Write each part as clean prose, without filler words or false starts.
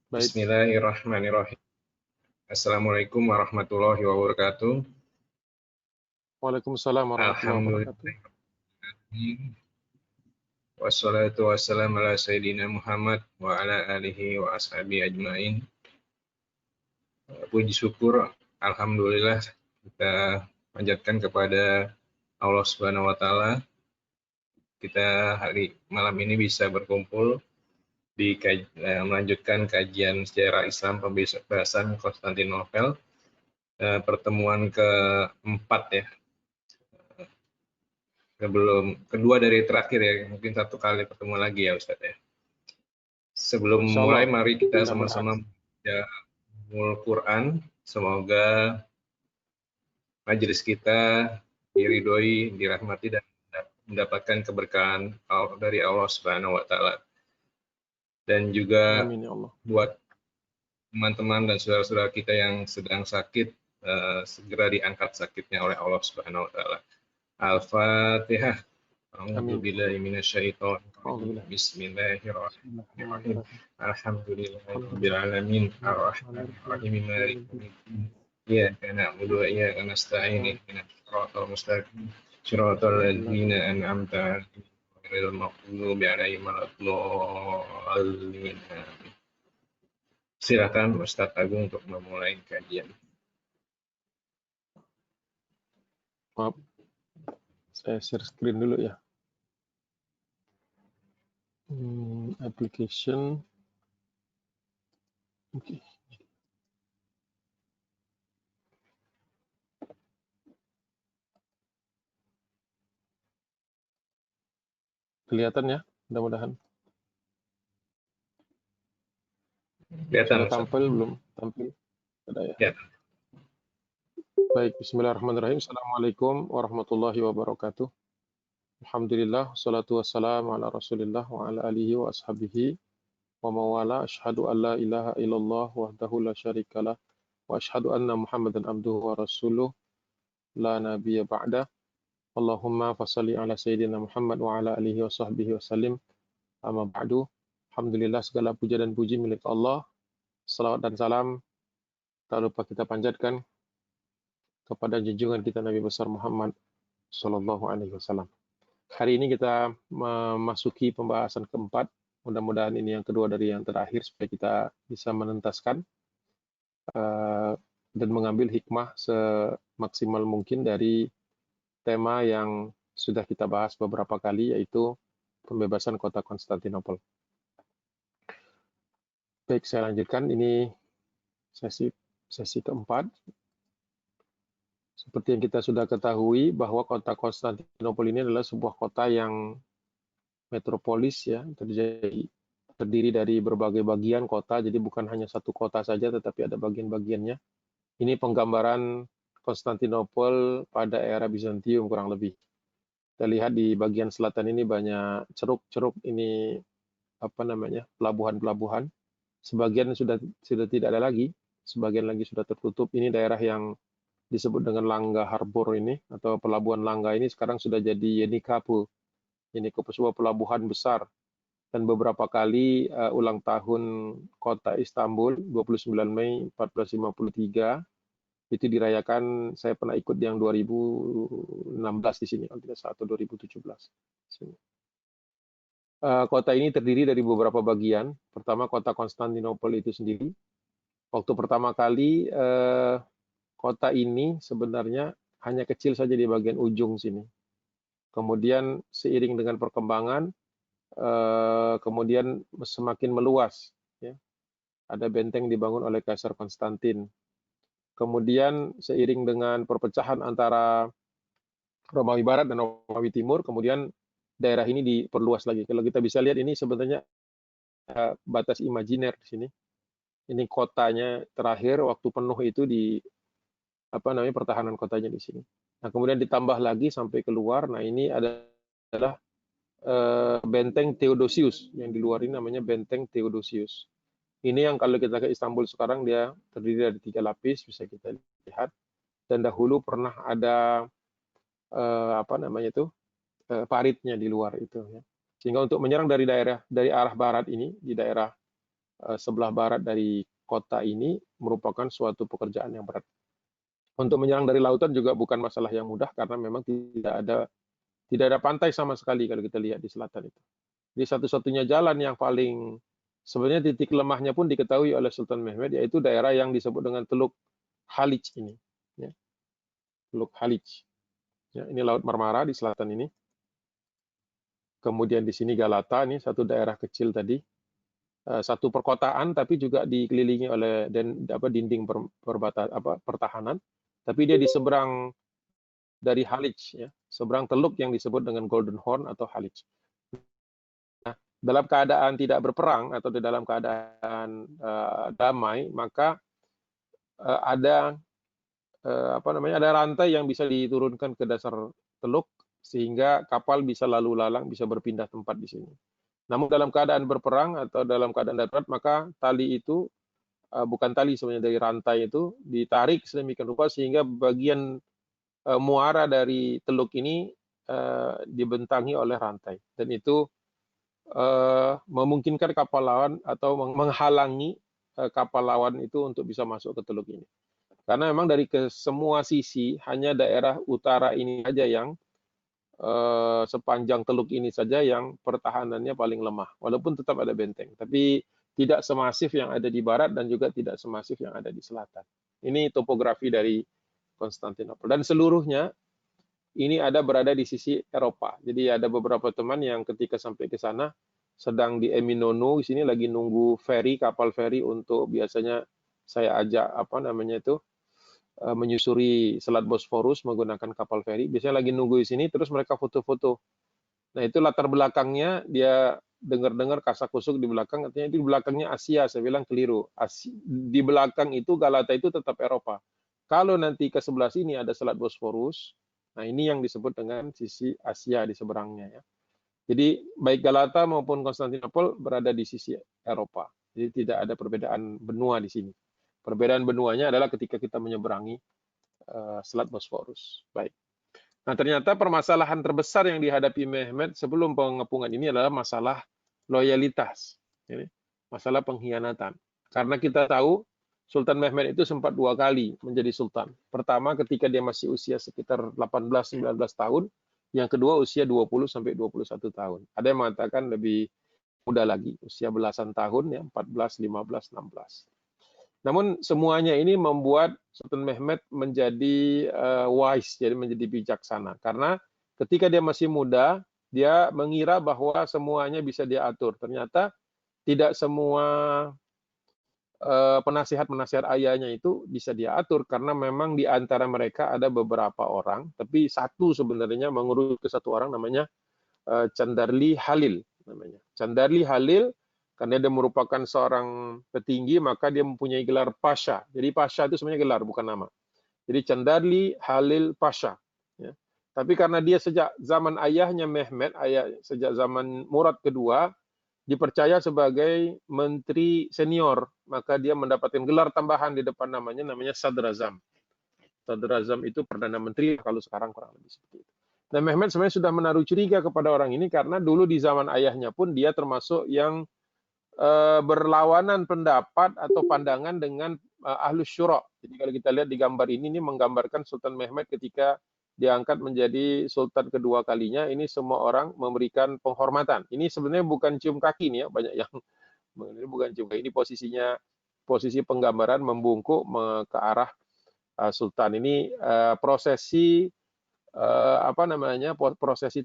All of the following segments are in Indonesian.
Baik, Bismillahirrahmanirrahim. Assalamualaikum warahmatullahi wabarakatuh. Waalaikumsalam warahmatullahi wabarakatuh. Alhamdulillah. Wassalatu wassalamu ala Sayyidina Muhammad wa ala alihi wa ashabi ajmain. Puji syukur, Alhamdulillah kita panjatkan kepada Allah Subhanahu wa Ta'ala. Kita malam ini bisa berkumpul melanjutkan kajian sejarah Islam pembebasan Konstantinopel, pertemuan keempat ya. Kedua dari terakhir ya, mungkin satu kali pertemuan lagi ya Ustadz ya. Sebelum mulai, mari kita sama-sama membaca Al-Quran. Semoga majelis kita diridhoi, dirahmati, dan mendapatkan keberkahan dari Allah Subhanahu wa Ta'ala. Dan juga Amin, ya Allah. Buat teman-teman dan saudara-saudara kita yang sedang sakit, segera diangkat sakitnya oleh Allah Subhanahu wa Ta'ala. Al-Fatihah. A'udzubillahi minasyaitonir rajim. Bismillahirrahmanirrahim. Alhamdulillahirabbil alamin. Arrahmanirrahim. Maliki yaumiddin. Iyyaka na'budu wa iyyaka nasta'in. Ihdinas siratal mustaqim. Siratal ladzina an'amta 'alaihim ghairil maghdubi 'alaihim waladdallin. Silakan Ustadz Agung untuk memulai kajian. Maaf, saya share screen dulu ya. Application. Oke. Kelihatan ya, mudah-mudahan. Sudah tampil belum? Tampil? Ada ya. Ya. Baik, bismillahirrahmanirrahim. Assalamualaikum warahmatullahi wabarakatuh. Alhamdulillah, salatu wassalamu ala rasulillah wa ala alihi wa ashabihi wa mawala. Asyhadu an la ilaha illallah wahdahu la syarikalah wa asyhadu anna muhammadan abduhu wa rasuluh la nabiyya ba'da. Allahumma fassalli ala sayyidina Muhammad wa ala alihi wa sahbihi wa sallim. Amma ba'du. Alhamdulillah, segala puja dan puji milik Allah. Salawat dan salam tak lupa kita panjatkan kepada junjungan kita Nabi besar Muhammad sallallahu alaihi wasallam. Hari ini kita memasuki pembahasan keempat. Mudah-mudahan ini yang kedua dari yang terakhir supaya kita bisa menentaskan dan mengambil hikmah semaksimal mungkin dari tema yang sudah kita bahas beberapa kali, yaitu pembebasan kota Konstantinopel. Baik, saya lanjutkan. Ini sesi keempat. Seperti yang kita sudah ketahui bahwa kota Konstantinopel ini adalah sebuah kota yang metropolis ya, terdiri dari berbagai bagian kota, jadi bukan hanya satu kota saja tetapi ada bagian-bagiannya. Ini penggambaran Konstantinopel pada era Bizantium kurang lebih. Kita lihat di bagian selatan ini banyak ceruk-ceruk, ini pelabuhan-pelabuhan. Sebagian sudah tidak ada lagi, sebagian lagi sudah tertutup. Ini daerah yang disebut dengan Langga Harbor ini, atau pelabuhan Langga ini sekarang sudah jadi Yenikapu. Yenikapu sebuah pelabuhan besar. Dan beberapa kali ulang tahun kota Istanbul, 29 Mei 1453, itu dirayakan, saya pernah ikut yang 2016 di sini, kalau tidak salah, atau 2017. Kota ini terdiri dari beberapa bagian. Pertama, kota Konstantinopel itu sendiri. Waktu pertama kali kota ini sebenarnya hanya kecil saja di bagian ujung sini. Kemudian seiring dengan perkembangan, kemudian semakin meluas. Ya. Ada benteng dibangun oleh Kaisar Konstantin. Kemudian seiring dengan perpecahan antara Romawi Barat dan Romawi Timur, kemudian daerah ini diperluas lagi. Kalau kita bisa lihat, ini sebenarnya batas imajiner di sini. Ini kotanya terakhir waktu penuh itu di pertahanan kotanya di sini. Nah, kemudian ditambah lagi sampai keluar. Nah, ini adalah benteng Theodosius, yang di luar ini namanya benteng Theodosius. Ini yang kalau kita ke Istanbul sekarang dia terdiri dari 3 lapis, bisa kita lihat. Dan dahulu pernah ada paritnya di luar itu. Ya. Sehingga untuk menyerang dari arah barat ini, di daerah sebelah barat dari kota ini merupakan suatu pekerjaan yang berat. Untuk menyerang dari lautan juga bukan masalah yang mudah karena memang tidak ada pantai sama sekali kalau kita lihat di selatan itu. Jadi satu-satunya jalan yang paling sebenarnya titik lemahnya pun diketahui oleh Sultan Mehmed, yaitu daerah yang disebut dengan Teluk Halij ini. Ya. Teluk Halij. Ya, ini Laut Marmara di selatan ini. Kemudian di sini Galata, ini satu daerah kecil tadi. Satu perkotaan, tapi juga dikelilingi oleh dinding pertahanan. Tapi dia di seberang dari Halij, ya, seberang teluk yang disebut dengan Golden Horn atau Halij. Nah, dalam keadaan tidak berperang atau di dalam keadaan damai, maka ada ada rantai yang bisa diturunkan ke dasar teluk sehingga kapal bisa lalu lalang, bisa berpindah tempat di sini. Namun dalam keadaan berperang atau dalam keadaan darurat, maka tali itu bukan tali sebenarnya, dari rantai itu ditarik sedemikian rupa sehingga bagian muara dari teluk ini dibentangi oleh rantai, dan itu memungkinkan kapal lawan atau menghalangi kapal lawan itu untuk bisa masuk ke teluk ini. Karena memang dari ke semua sisi hanya daerah utara ini saja yang sepanjang teluk ini saja yang pertahanannya paling lemah, walaupun tetap ada benteng, tapi tidak semasif yang ada di barat dan juga tidak semasif yang ada di selatan. Ini topografi dari Konstantinopel, dan seluruhnya ini berada di sisi Eropa. Jadi ada beberapa teman yang ketika sampai ke sana sedang di Eminono, di sini lagi nunggu ferry, kapal ferry untuk biasanya saya ajak menyusuri Selat Bosforus menggunakan kapal feri. Biasanya lagi nunggu di sini, terus mereka foto-foto. Nah, itu latar belakangnya, dia dengar-dengar kasak-kusuk di belakang, artinya itu di belakangnya Asia. Saya bilang keliru. Di belakang itu Galata itu tetap Eropa. Kalau nanti ke sebelah sini ada Selat Bosforus, nah ini yang disebut dengan sisi Asia di seberangnya, ya. Jadi baik Galata maupun Konstantinopel berada di sisi Eropa. Jadi tidak ada perbedaan benua di sini. Perbedaan benuanya adalah ketika kita menyeberangi Selat Bosforus. Baik. Nah, ternyata permasalahan terbesar yang dihadapi Mehmed sebelum pengepungan ini adalah masalah loyalitas. Ini masalah pengkhianatan. Karena kita tahu Sultan Mehmed itu sempat 2 kali menjadi sultan. Pertama ketika dia masih usia sekitar 18-19 tahun, yang kedua usia 20 sampai 21 tahun. Ada yang mengatakan lebih muda lagi, usia belasan tahun, ya, 14, 15, 16. Namun semuanya ini membuat Sultan Mehmed menjadi wise, jadi menjadi bijaksana. Karena ketika dia masih muda, dia mengira bahwa semuanya bisa dia atur. Ternyata tidak semua penasihat-penasihat ayahnya itu bisa dia atur, karena memang di antara mereka ada beberapa orang, tapi satu sebenarnya mengurus ke satu orang namanya Chandarli Halil namanya. Chandarli Halil, karena dia merupakan seorang petinggi, maka dia mempunyai gelar Pasha. Jadi Pasha itu sebenarnya gelar, bukan nama. Jadi Chandarli Halil Pasha. Ya. Tapi karena dia sejak zaman ayahnya Mehmed, sejak zaman Murad kedua, dipercaya sebagai menteri senior, maka dia mendapatkan gelar tambahan di depan namanya Sadrazam. Sadrazam itu Perdana Menteri kalau sekarang kurang lebih seperti itu. Dan Mehmed sebenarnya sudah menaruh curiga kepada orang ini karena dulu di zaman ayahnya pun dia termasuk yang berlawanan pendapat atau pandangan dengan Ahlus Syura. Jadi kalau kita lihat di gambar ini menggambarkan Sultan Mehmed ketika diangkat menjadi sultan kedua kalinya, ini semua orang memberikan penghormatan. Ini sebenarnya bukan cium kaki nih, ya, banyak yang ini bukan cium kaki. Ini posisi penggambaran membungkuk ke arah sultan. Ini prosesi prosesi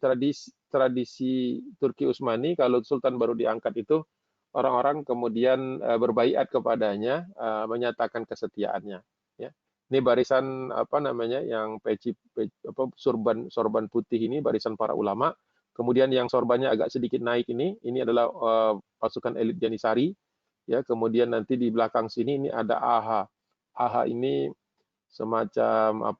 tradisi Turki Utsmani. Kalau sultan baru diangkat itu orang-orang kemudian berbaiat kepadanya, menyatakan kesetiaannya. Ya. Ini barisan yang sorban putih ini barisan para ulama. Kemudian yang sorbannya agak sedikit naik ini adalah pasukan elit Janisari. Ya, kemudian nanti di belakang sini ini ada AHA. AHA ini semacam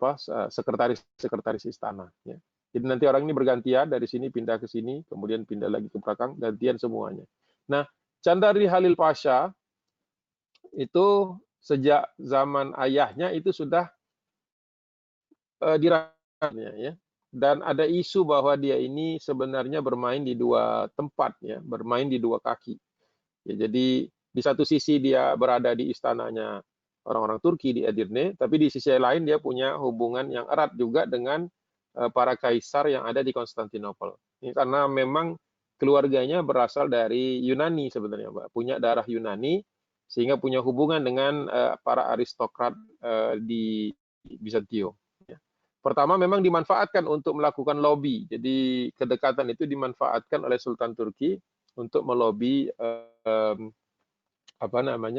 sekretaris istana. Ya. Jadi nanti orang ini bergantian dari sini pindah ke sini, kemudian pindah lagi ke belakang, gantian semuanya. Nah, Chandarli Halil Pasha itu sejak zaman ayahnya itu sudah dirancangnya, ya. Dan ada isu bahwa dia ini sebenarnya bermain di dua tempat, ya, bermain di dua kaki. Ya, jadi Di satu sisi dia berada di istananya orang-orang Turki di Edirne, tapi di sisi lain dia punya hubungan yang erat juga dengan para kaisar yang ada di Konstantinopel. Ini karena memang keluarganya berasal dari Yunani sebenarnya, Mbak. Punya darah Yunani, sehingga punya hubungan dengan para aristokrat di Bizantium. Ya. Pertama memang dimanfaatkan untuk melakukan lobby. Jadi kedekatan itu dimanfaatkan oleh Sultan Turki untuk melobi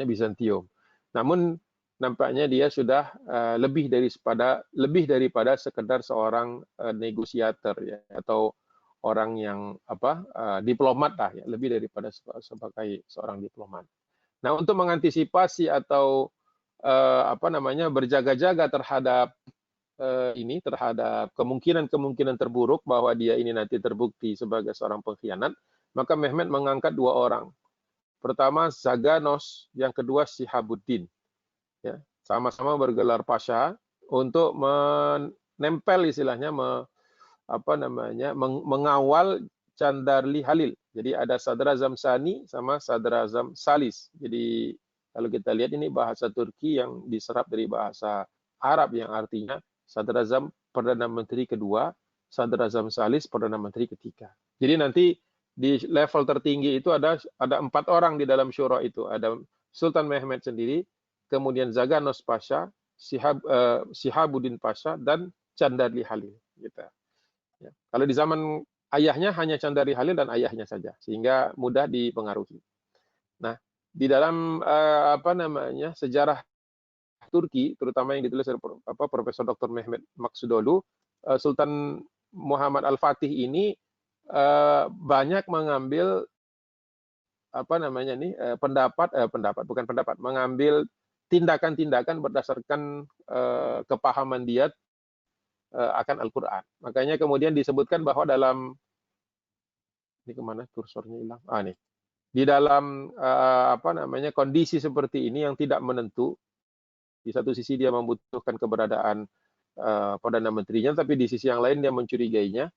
Bizantium. Namun nampaknya dia sudah lebih daripada sekedar seorang negosiator ya, atau orang yang diplomat lah ya, lebih daripada sebagai seorang diplomat. Nah, untuk mengantisipasi atau berjaga-jaga terhadap terhadap kemungkinan terburuk bahwa dia ini nanti terbukti sebagai seorang pengkhianat, maka Mehmet mengangkat 2 orang. Pertama Zaganos, yang kedua Shihabuddin. Ya, sama-sama bergelar pasha untuk menempel istilahnya mengawal Chandarli Halil. Jadi ada Sadrazam Sani sama Sadrazam Salis. Jadi kalau kita lihat ini bahasa Turki yang diserap dari bahasa Arab yang artinya Sadrazam Perdana Menteri kedua, Sadrazam Salis Perdana Menteri ketiga. Jadi nanti di level tertinggi itu ada 4 orang di dalam syura itu. Ada Sultan Mehmet sendiri, kemudian Zaganos Pasha, Shihabuddin Pasha, dan Chandarli Halil. Gitu. Ya. Kalau di zaman ayahnya hanya Chandarli Halil dan ayahnya saja, sehingga mudah dipengaruhi. Nah, di dalam sejarah Turki, terutama yang ditulis oleh Profesor Dr. Mehmet Maksudoglu, Sultan Muhammad Al-Fatih ini banyak mengambil mengambil tindakan-tindakan berdasarkan kepahaman dia akan Al-Quran. Makanya kemudian disebutkan bahwa dalam ini kemana kursornya hilang? Nih. Di dalam kondisi seperti ini yang tidak menentu, di satu sisi dia membutuhkan keberadaan Perdana Menterinya, tapi di sisi yang lain dia mencurigainya.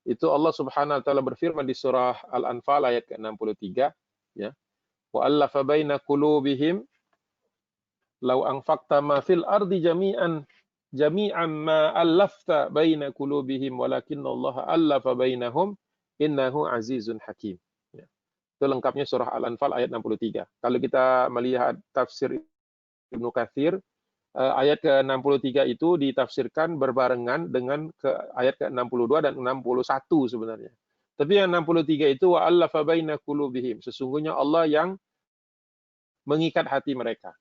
Itu Allah Subhanahu wa taala berfirman di surah Al-Anfal ayat ke-63, ya. Wa allafa baina qulubihim law anfaqta ma fil ardi jami'an ma allafta baina qulubihim walakinnallaha allafa bainahum innahu azizun hakim. Ya. Itu lengkapnya surah Al-Anfal ayat 63. Kalau kita melihat tafsir Ibnu Katsir, ayat ke-63 itu ditafsirkan berbarengan dengan ayat ke-62 dan 61 sebenarnya. Tapi yang 63 itu wa'allafa baina qulubihim. Sesungguhnya Allah yang mengikat hati mereka.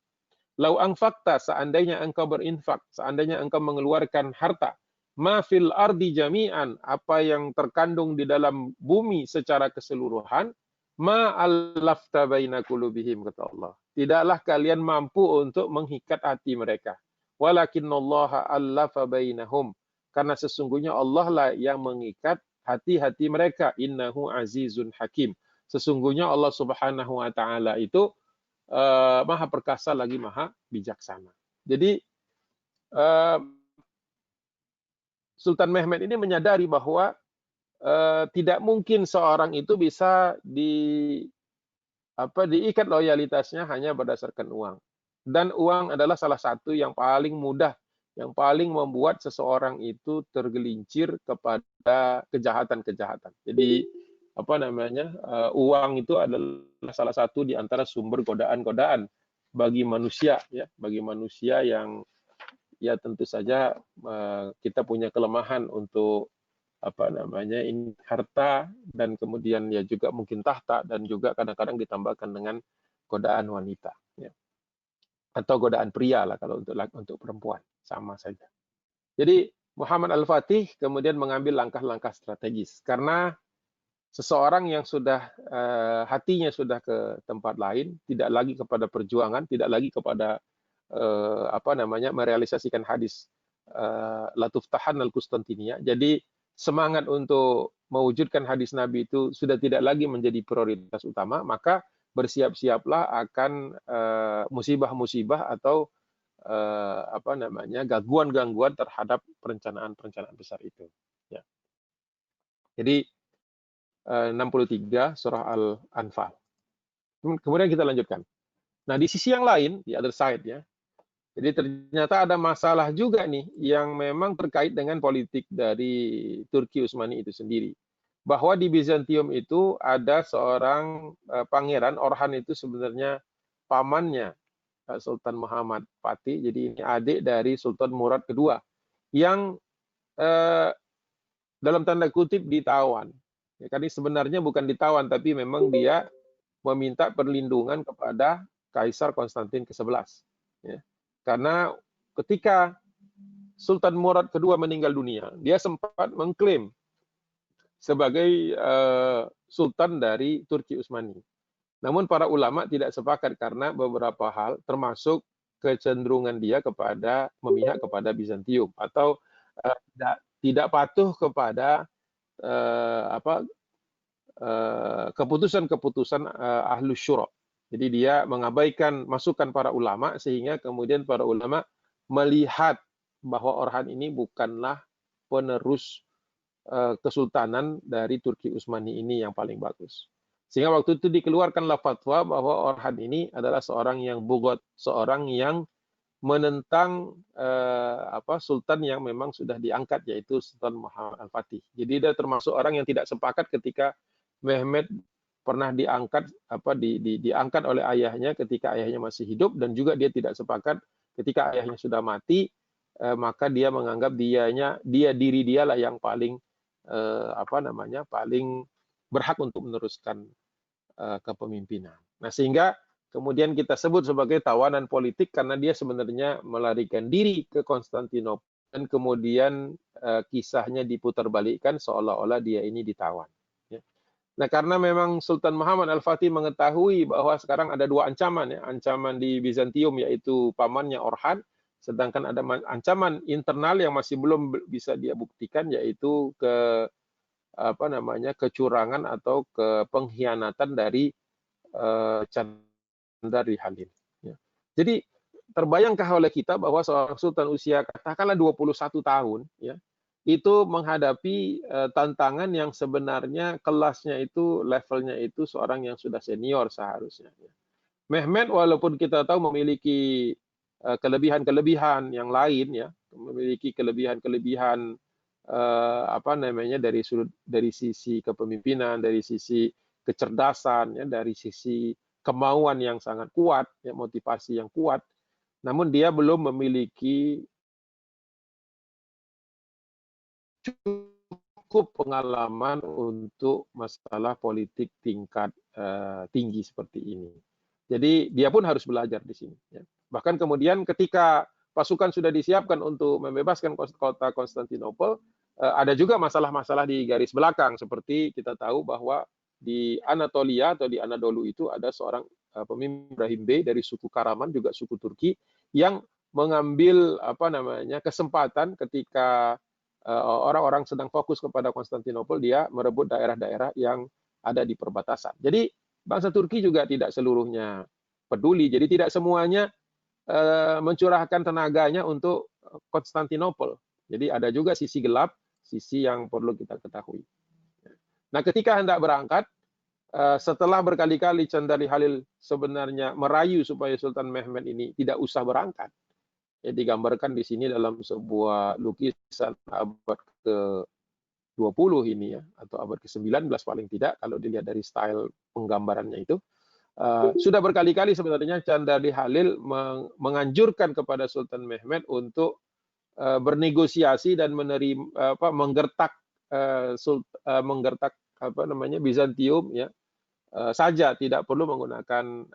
Lau anfaqta, seandainya engkau berinfak, seandainya engkau mengeluarkan harta, ma fil ardi jami'an, apa yang terkandung di dalam bumi secara keseluruhan, ma allafta baina qulubihim, kata Allah. Tidaklah kalian mampu untuk mengikat hati mereka. Walakinnallaha allafa bainahum. Karena sesungguhnya Allah lah yang mengikat hati-hati mereka. Innahu azizun hakim. Sesungguhnya Allah Subhanahu wa taala itu maha perkasa lagi maha bijaksana. Jadi Sultan Mehmet ini menyadari bahwa tidak mungkin seorang itu bisa diikat loyalitasnya hanya berdasarkan uang. Dan uang adalah salah satu yang paling mudah, yang paling membuat seseorang itu tergelincir kepada kejahatan-kejahatan. Jadi uang itu adalah salah satu di antara sumber godaan-godaan bagi manusia, ya, bagi manusia yang ya tentu saja kita punya kelemahan untuk harta, dan kemudian ya juga mungkin tahta, dan juga kadang-kadang ditambahkan dengan godaan wanita, ya. Atau godaan pria lah kalau untuk perempuan, sama saja. Jadi Muhammad Al-Fatih kemudian mengambil langkah-langkah strategis karena seseorang yang sudah hatinya sudah ke tempat lain, tidak lagi kepada perjuangan, tidak lagi kepada merealisasikan hadis la tuftahan al-Qustantiniyah. Jadi semangat untuk mewujudkan hadis Nabi itu sudah tidak lagi menjadi prioritas utama, maka bersiap-siaplah akan musibah-musibah atau gangguan-gangguan terhadap perencanaan-perencanaan besar itu. Ya. Jadi 63 surah Al-Anfal. Kemudian kita lanjutkan. Nah, di sisi yang lain, di other side ya, jadi ternyata ada masalah juga nih yang memang terkait dengan politik dari Turki Utsmani itu sendiri. Bahwa di Bizantium itu ada seorang pangeran, Orhan itu sebenarnya pamannya Sultan Muhammad Fatih, jadi ini adik dari Sultan Murad kedua, yang eh, dalam tanda kutip ditawan. Ya, karena sebenarnya bukan ditawan, tapi memang dia meminta perlindungan kepada Kaisar Konstantin ke-11. Ya. Karena ketika Sultan Murad kedua meninggal dunia, dia sempat mengklaim sebagai Sultan dari Turki Utsmani. Namun para ulama tidak sepakat karena beberapa hal, termasuk kecenderungan dia kepada memihak kepada Bizantium atau tidak patuh kepada keputusan-keputusan Ahlus Syura. Jadi dia mengabaikan masukan para ulama sehingga kemudian para ulama melihat bahwa Orhan ini bukanlah penerus kesultanan dari Turki Utsmani ini yang paling bagus. Sehingga waktu itu dikeluarkanlah fatwa bahwa Orhan ini adalah seorang yang bugot, seorang yang menentang sultan yang memang sudah diangkat, yaitu Sultan Muhammad Al-Fatih. Jadi dia termasuk orang yang tidak sepakat ketika Mehmet pernah diangkat oleh ayahnya ketika ayahnya masih hidup, dan juga dia tidak sepakat ketika ayahnya sudah mati, maka dia menganggap diri dialah yang paling paling berhak untuk meneruskan kepemimpinan. Nah, sehingga kemudian kita sebut sebagai tawanan politik karena dia sebenarnya melarikan diri ke Konstantinopel dan kemudian kisahnya diputarbalikkan seolah-olah dia ini ditawan. Ya. Nah, karena memang Sultan Muhammad Al-Fatih mengetahui bahwa sekarang ada dua ancaman, ya, ancaman di Bizantium yaitu pamannya Orhan, sedangkan ada ancaman internal yang masih belum bisa dia buktikan yaitu kecurangan atau pengkhianatan dari Chandra Halil. Ya. Jadi terbayangkah oleh kita bahwa seorang sultan usia katakanlah 21 tahun, ya, itu menghadapi tantangan yang sebenarnya kelasnya itu, levelnya itu seorang yang sudah senior seharusnya. Ya. Mehmet walaupun kita tahu memiliki kelebihan-kelebihan yang lain, ya, memiliki kelebihan-kelebihan dari sisi kepemimpinan, dari sisi kecerdasan, ya, dari sisi kemauan yang sangat kuat, ya, motivasi yang kuat, namun dia belum memiliki cukup pengalaman untuk masalah politik tingkat tinggi seperti ini. Jadi dia pun harus belajar di sini. Ya. Bahkan kemudian ketika pasukan sudah disiapkan untuk membebaskan kota Konstantinopel, ada juga masalah-masalah di garis belakang, seperti kita tahu bahwa di Anatolia atau di Anadolu itu ada seorang pemimpin Ibrahim Bey dari suku Karaman, juga suku Turki, yang mengambil kesempatan ketika orang-orang sedang fokus kepada Konstantinopel, dia merebut daerah-daerah yang ada di perbatasan. Jadi bangsa Turki juga tidak seluruhnya peduli, jadi tidak semuanya mencurahkan tenaganya untuk Konstantinopel. Jadi ada juga sisi gelap, sisi yang perlu kita ketahui. Nah, ketika hendak berangkat, setelah berkali-kali Chandra Halil sebenarnya merayu supaya Sultan Mehmed ini tidak usah berangkat, ya, digambarkan di sini dalam sebuah lukisan abad ke-20 ini, ya, atau abad ke-19 paling tidak kalau dilihat dari style penggambarannya itu. Sudah berkali-kali sebenarnya Chandra Halil menganjurkan kepada Sultan Mehmed untuk bernegosiasi dan menggertak Bizantium, ya, saja, tidak perlu menggunakan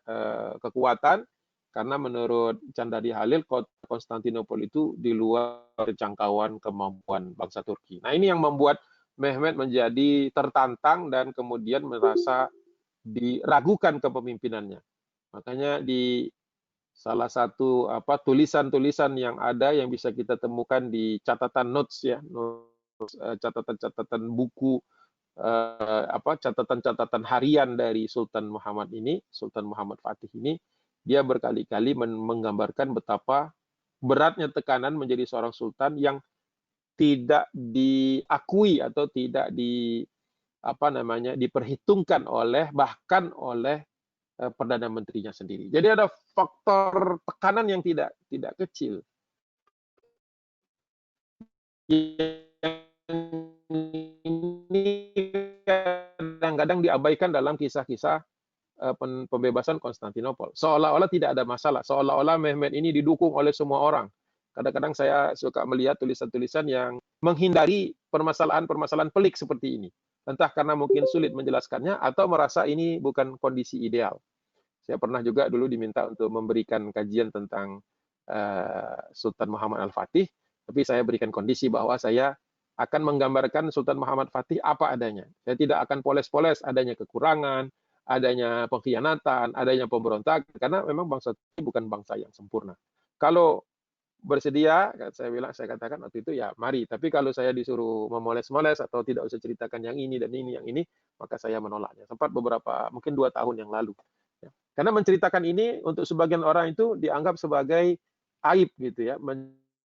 kekuatan, karena menurut Chandra Halil Konstantinopel itu di luar jangkauan kemampuan bangsa Turki. Nah, ini yang membuat Mehmed menjadi tertantang dan kemudian merasa diragukan kepemimpinannya. Makanya di salah satu tulisan-tulisan yang ada yang bisa kita temukan di catatan notes, ya, catatan-catatan buku, catatan-catatan harian dari Sultan Muhammad ini, Sultan Muhammad Fatih ini, dia berkali-kali menggambarkan betapa beratnya tekanan menjadi seorang sultan yang tidak diakui atau tidak diperhitungkan bahkan oleh Perdana Menterinya sendiri. Jadi ada faktor tekanan yang tidak kecil. Ini kadang-kadang diabaikan dalam kisah-kisah pembebasan Konstantinopel. Seolah-olah tidak ada masalah, seolah-olah Mehmed ini didukung oleh semua orang. Kadang-kadang saya suka melihat tulisan-tulisan yang menghindari permasalahan-permasalahan pelik seperti ini. Entah karena mungkin sulit menjelaskannya atau merasa ini bukan kondisi ideal. Saya pernah juga dulu diminta untuk memberikan kajian tentang Sultan Muhammad Al-Fatih, tapi saya berikan kondisi bahwa saya akan menggambarkan Sultan Muhammad Fatih apa adanya. Saya tidak akan poles-poles adanya kekurangan, adanya pengkhianatan, adanya pemberontak, karena memang bangsa ini bukan bangsa yang sempurna. Kalau bersedia, saya katakan waktu itu ya mari. Tapi kalau saya disuruh memoles-moles atau tidak usah ceritakan yang ini dan ini, yang ini, maka saya menolaknya. Sempat beberapa, mungkin 2 tahun yang lalu. Ya. Karena menceritakan ini untuk sebagian orang itu dianggap sebagai aib gitu ya,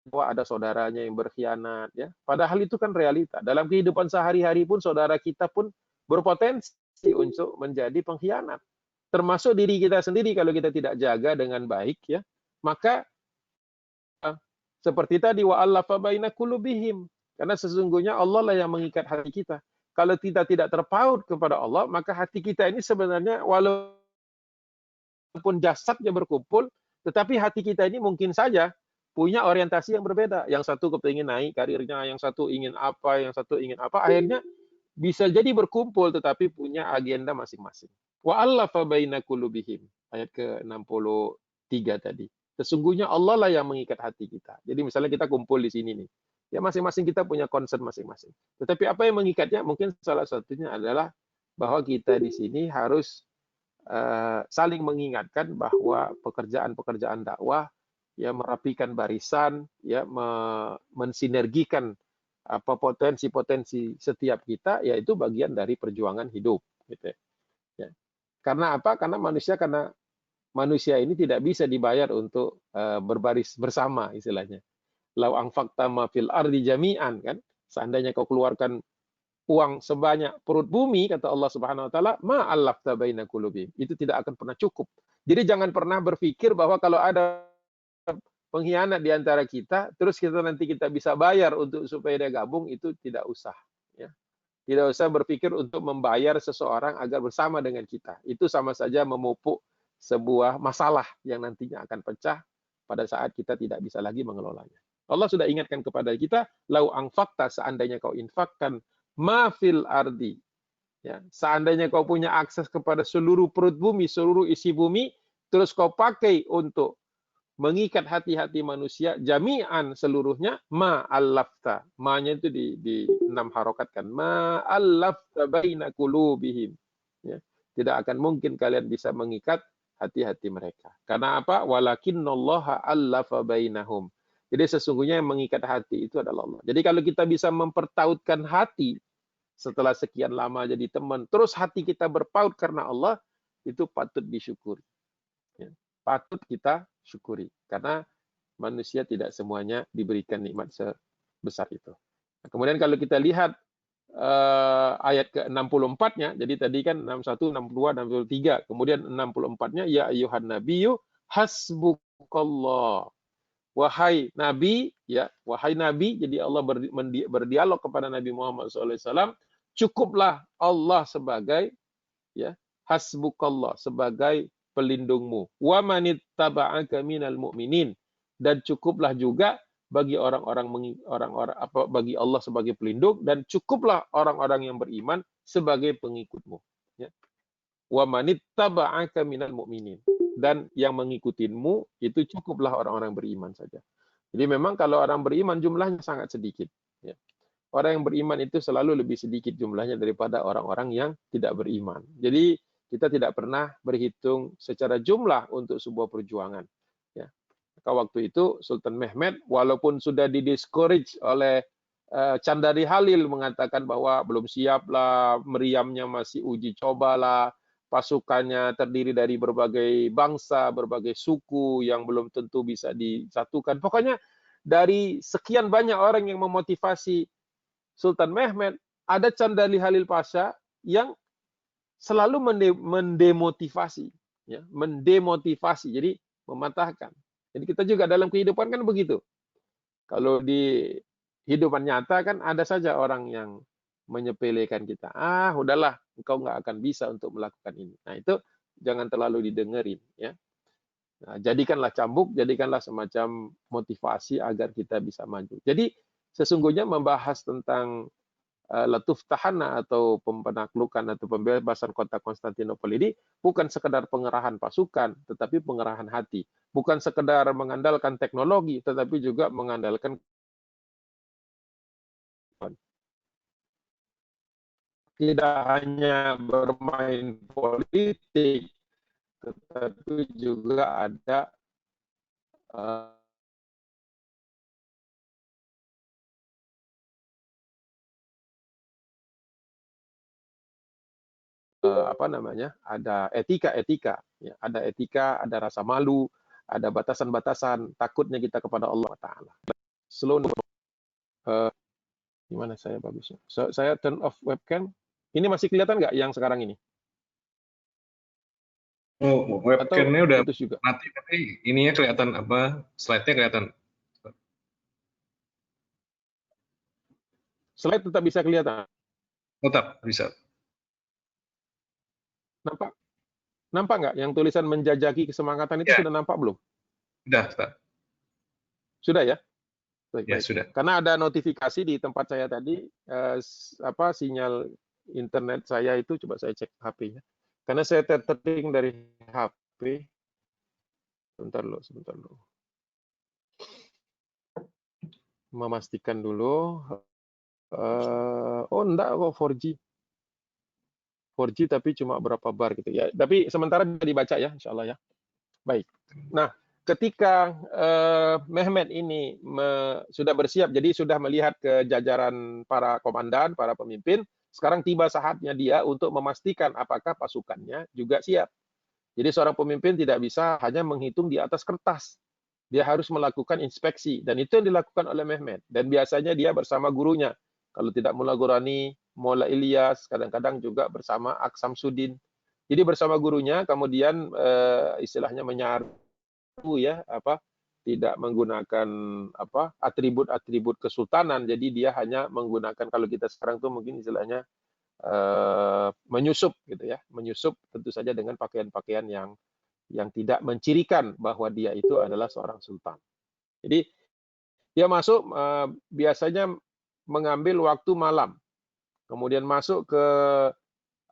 bahwa ada saudaranya yang berkhianat ya. Padahal itu kan realita. Dalam kehidupan sehari-hari pun saudara kita pun berpotensi untuk menjadi pengkhianat. Termasuk diri kita sendiri kalau kita tidak jaga dengan baik ya, maka seperti tadi wa'allafa baina qulubihim. Karena sesungguhnya Allah lah yang mengikat hati kita. Kalau kita tidak terpaut kepada Allah, maka hati kita ini sebenarnya walaupun jasadnya berkumpul, tetapi hati kita ini mungkin saja punya orientasi yang berbeda. Yang satu kepingin naik karirnya, yang satu ingin apa, yang satu ingin apa. Akhirnya bisa jadi berkumpul tetapi punya agenda masing-masing. Wa'allafa baina qulubihim. Ayat ke-63 tadi. Sesungguhnya Allah lah yang mengikat hati kita. Jadi misalnya kita kumpul di sini nih. Ya masing-masing kita punya concern masing-masing. Tetapi apa yang mengikatnya? Mungkin salah satunya adalah bahwa kita di sini harus saling mengingatkan bahwa pekerjaan-pekerjaan dakwah ya merapikan barisan, ya mensinergikan apa potensi-potensi setiap kita, yaitu bagian dari perjuangan hidup. Gitu ya. Karena apa? Karena manusia ini tidak bisa dibayar untuk berbaris bersama istilahnya. Lau anfaqta ma fil ardi jami'an kan, seandainya kau keluarkan uang sebanyak perut bumi kata Allah Subhanahu wa taala, ma allafta baina qulubihim. Itu tidak akan pernah cukup. Jadi jangan pernah berpikir bahwa kalau ada pengkhianat di antara kita, terus nanti kita bisa bayar untuk supaya dia gabung, itu tidak usah. Ya. Tidak usah berpikir untuk membayar seseorang agar bersama dengan kita. Itu sama saja memupuk sebuah masalah yang nantinya akan pecah pada saat kita tidak bisa lagi mengelolanya. Allah sudah ingatkan kepada kita, lau anfaqta, seandainya kau infakkan ma fil ardi. Ya, seandainya kau punya akses kepada seluruh perut bumi, seluruh isi bumi, terus kau pakai untuk mengikat hati-hati manusia jami'an seluruhnya, ma'allafta. Ma-nya itu di 6 harokat kan. Ma'allafta baina qulubihim. Ya. Tidak akan mungkin kalian bisa mengikat hati-hati mereka. Karena apa? Walakinnallaha allafa bainahum. Jadi sesungguhnya yang mengikat hati itu adalah Allah. Jadi kalau kita bisa mempertautkan hati setelah sekian lama jadi teman, terus hati kita berpaut karena Allah, itu patut disyukuri. Ya. Patut kita syukuri. Karena manusia tidak semuanya diberikan nikmat sebesar itu. Nah, kemudian kalau kita lihat ayat ke-64-nya, jadi tadi kan 61, 62, 63. Kemudian 64-nya, ya ayyuhan nabiyyu hasbukallah. Wahai Nabi, ya, wahai Nabi, jadi Allah berdialog kepada Nabi Muhammad SAW, cukuplah Allah sebagai ya, hasbukallah, sebagai pelindungmu. Wa manittaba'aka minal mu'minin, dan cukuplah juga bagi orang-orang bagi Allah sebagai pelindung, dan cukuplah orang-orang yang beriman sebagai pengikutmu. Ya. Wa manittaba'aka minal mu'minin, dan yang mengikutimu itu cukuplah orang-orang beriman saja. Jadi memang kalau orang beriman jumlahnya sangat sedikit. Ya. Orang yang beriman itu selalu lebih sedikit jumlahnya daripada orang-orang yang tidak beriman. Jadi kita tidak pernah berhitung secara jumlah untuk sebuah perjuangan. Ya. Maka waktu itu Sultan Mehmed walaupun sudah didiscourage oleh Candari Halil mengatakan bahwa belum siap lah, meriamnya masih uji coba lah, pasukannya terdiri dari berbagai bangsa, berbagai suku yang belum tentu bisa disatukan. Pokoknya dari sekian banyak orang yang memotivasi Sultan Mehmed, ada Candali Halil Pasha yang selalu mendemotivasi. ya, mendemotivasi, jadi mematahkan. Jadi kita juga dalam kehidupan kan begitu. Kalau di kehidupan nyata kan ada saja orang yang menyepelekan kita. Ah, udahlah, engkau nggak akan bisa untuk melakukan ini. Nah, itu jangan terlalu didengerin, ya. Nah, jadikanlah cambuk, jadikanlah semacam motivasi agar kita bisa maju. Jadi sesungguhnya membahas tentang Latuf Tahana atau penaklukan atau pembebasan kota Konstantinopel ini bukan sekedar pengerahan pasukan, tetapi pengerahan hati. Bukan sekedar mengandalkan teknologi, tetapi juga mengandalkan tidak hanya bermain politik, tetapi juga ada uh, apa namanya, ada etika-etika, ya, ada rasa malu, ada batasan-batasan takutnya kita kepada Allah Taala. Slow, gimana saya bagusnya? Saya turn off webcam. Ini masih kelihatan nggak yang sekarang ini? Oh, Atau webcamnya udah putus juga? mati, tapi ininya kelihatan apa? Slide-nya kelihatan. Slide tetap bisa kelihatan. Tetap bisa. Nampak? Nampak nggak? Yang tulisan menjajaki kesemangatan itu Ya, sudah nampak belum? sudah, Ustaz. Sudah ya? Baik, Ya, baik. sudah. Karena ada notifikasi di tempat saya tadi, apa sinyal internet saya itu, coba saya cek HP-nya. Karena saya tethering dari HP. Sebentar dulu. Memastikan dulu. Oh, enggak kok 4G. 4G tapi cuma berapa bar gitu ya. Tapi sementara bisa dibaca ya, insya Allah ya. Baik. Nah, ketika Mehmet ini sudah bersiap, jadi sudah melihat ke jajaran para komandan, para pemimpin, sekarang tiba saatnya dia untuk memastikan apakah pasukannya juga siap. Jadi seorang pemimpin tidak bisa hanya menghitung di atas kertas. Dia harus melakukan inspeksi, dan itu yang dilakukan oleh Mehmet. Dan biasanya dia bersama gurunya. Kalau tidak Mullah Gurani, Mullah Ilyas, kadang-kadang juga bersama Aksam Sudin. Jadi bersama gurunya, kemudian istilahnya menyaru, ya, apa, tidak menggunakan apa atribut-atribut kesultanan. Jadi dia hanya menggunakan, kalau kita sekarang tuh mungkin istilahnya menyusup gitu ya, menyusup tentu saja dengan pakaian-pakaian yang tidak mencirikan bahwa dia itu adalah seorang sultan. Jadi dia masuk biasanya mengambil waktu malam, kemudian masuk ke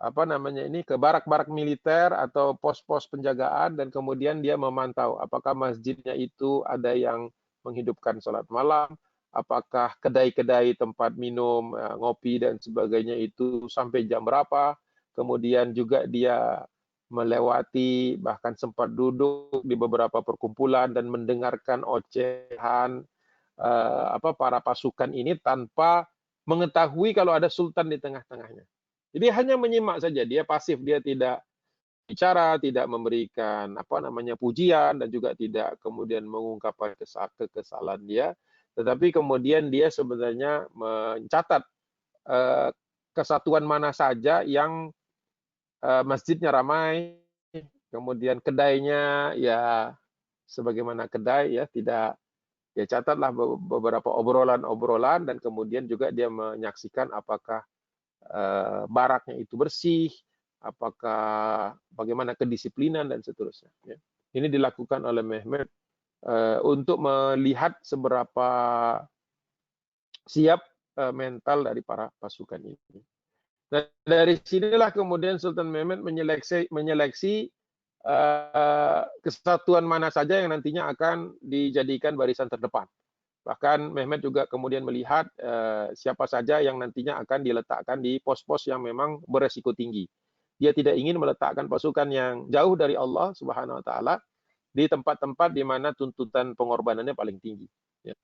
apa namanya ini, ke barak-barak militer atau pos-pos penjagaan, dan kemudian dia memantau apakah masjidnya itu ada yang menghidupkan sholat malam, apakah kedai-kedai tempat minum, ngopi dan sebagainya itu sampai jam berapa. Kemudian juga dia melewati, bahkan sempat duduk di beberapa perkumpulan dan mendengarkan ocehan para pasukan ini tanpa mengetahui kalau ada sultan di tengah-tengahnya. Jadi hanya menyimak saja, dia pasif, dia tidak bicara, tidak memberikan apa namanya pujian, dan juga tidak kemudian mengungkapkan kekesalan dia, tetapi kemudian dia sebenarnya mencatat eh, kesatuan mana saja yang masjidnya ramai, kemudian kedainya ya sebagaimana kedai, ya tidak, ya catatlah beberapa obrolan-obrolan, dan kemudian juga dia menyaksikan apakah baraknya itu bersih, apakah bagaimana kedisiplinan dan seterusnya. Ya. Ini dilakukan oleh Mehmet untuk melihat seberapa siap mental dari para pasukan ini. Nah, dari sinilah kemudian Sultan Mehmet menyeleksi kesatuan mana saja yang nantinya akan dijadikan barisan terdepan. Bahkan Mehmet juga kemudian melihat siapa saja yang nantinya akan diletakkan di pos-pos yang memang beresiko tinggi. Dia tidak ingin meletakkan pasukan yang jauh dari Allah Subhanahu wa taala di tempat-tempat di mana tuntutan pengorbanannya paling tinggi. Ya.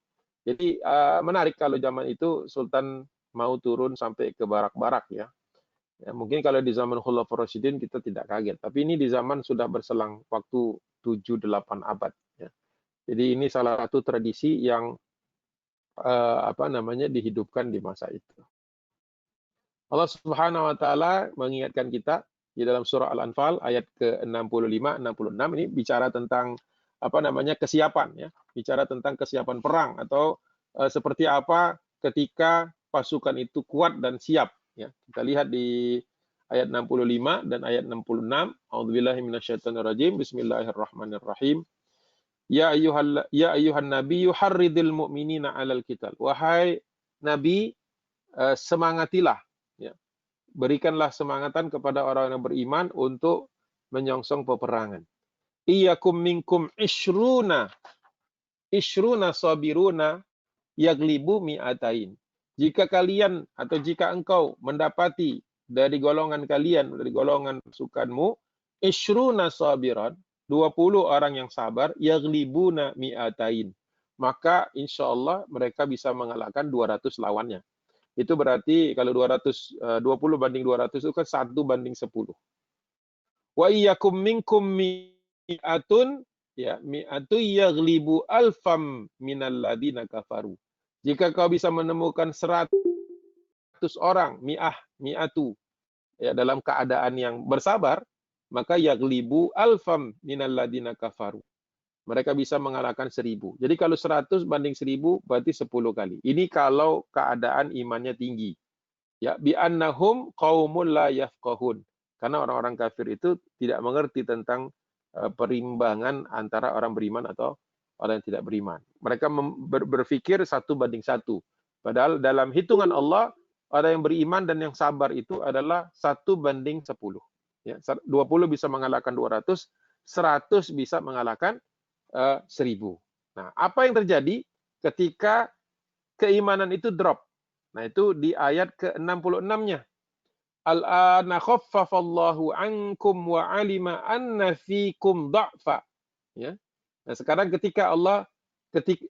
Jadi menarik kalau zaman itu Sultan mau turun sampai ke barak-barak, ya. Ya, mungkin kalau di zaman Khulafaur Rasyidin kita tidak kaget, tapi ini di zaman sudah berselang waktu 7-8 abad. Ya. Jadi ini salah satu tradisi yang apa namanya dihidupkan di masa itu. Allah Subhanahu wa taala mengingatkan kita, di dalam surah Al-Anfal ayat ke-65, 66 ini bicara tentang apa namanya kesiapan ya, bicara tentang kesiapan perang atau seperti apa ketika pasukan itu kuat dan siap ya. Kita lihat di ayat 65 dan ayat 66. A'udzubillahi minasyaitonirrajim. Bismillahirrahmanirrahim. Ya ayyuhan nabiyyu harridil mu'minina 'alal qital. Wahai nabi, semangatilah ya. Berikanlah semangatan kepada orang yang beriman untuk menyongsong peperangan. Iyyakum minkum ishruna sabiruna yaglibu mi'atain. Jika kalian atau jika engkau mendapati dari golongan kalian, dari golongan pasukanmu, ishruna sabiran, 20 orang yang sabar, yaglibuna mi'atain. Maka insya Allah mereka bisa mengalahkan 200 lawannya. Itu berarti kalau 20 banding 200 itu kan 1 banding 10. Wa iyyakum minkum mi'atun ya mi'atu yaglibu alfam minal ladina kafaru. Jika kau bisa menemukan 100 orang mi'atu ya dalam keadaan yang bersabar, maka yaglibu alfam minal ladina kafaru. Mereka bisa mengalahkan 1000. Jadi kalau 100 banding 1000 berarti 10 kali. Ini kalau keadaan imannya tinggi. Ya, bi annahum qaumul la yafqahun. Karena orang-orang kafir itu tidak mengerti tentang perimbangan antara orang beriman atau orang yang tidak beriman. Mereka berpikir 1 banding 1. Padahal dalam hitungan Allah, orang yang beriman dan yang sabar itu adalah 1 banding 10. Ya, 20 bisa mengalahkan 200, 100 bisa mengalahkan 1000. Nah, apa yang terjadi ketika keimanan itu drop? Nah, itu di ayat ke-66-nya. Al-ana khaffafallahu ankum wa alima anna fikum dha'fa. Ya. Nah, sekarang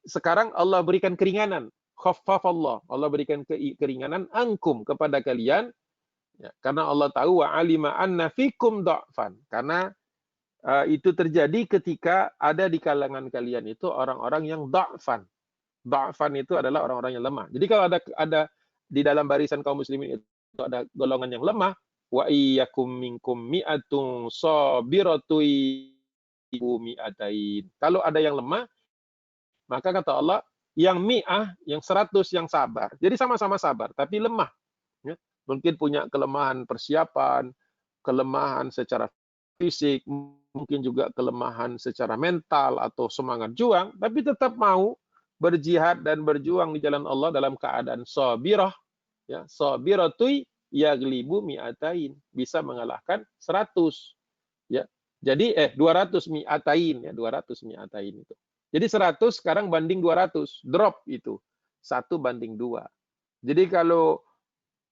sekarang Allah berikan keringanan. Khaffafallah. Allah berikan keringanan ankum kepada kalian. Ya, karena Allah tahu wa alima anna fikum dha'fan. Karena itu terjadi ketika ada di kalangan kalian itu orang-orang yang dha'fan. Dha'fan itu adalah orang-orang yang lemah. Jadi kalau ada di dalam barisan kaum muslimin itu ada golongan yang lemah, wa iyyakum minkum mi'atun sabiratu mi'atain. Kalau ada yang lemah, maka kata Allah, yang mi'ah, yang 100 yang sabar. Jadi sama-sama sabar, tapi lemah. Ya. Mungkin punya kelemahan persiapan, kelemahan secara fisik, mungkin juga kelemahan secara mental atau semangat juang, tapi tetap mau berjihad dan berjuang di jalan Allah dalam keadaan sabirah, ya, sabiratui yaglibu mi'atain, bisa mengalahkan 100, ya. Jadi 200 mi'atain ya, 200 mi'atain itu. Jadi 100 sekarang banding 200, drop itu. 1 banding 2. Jadi kalau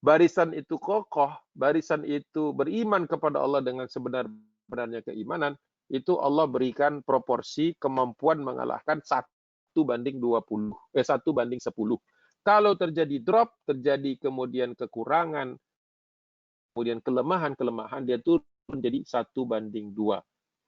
barisan itu kokoh, barisan itu beriman kepada Allah dengan sebenar-benarnya keimanan, itu Allah berikan proporsi kemampuan mengalahkan 1 banding 20, 1 banding 10. Kalau terjadi drop, terjadi kemudian kekurangan, kemudian kelemahan, dia turun jadi 1 banding 2.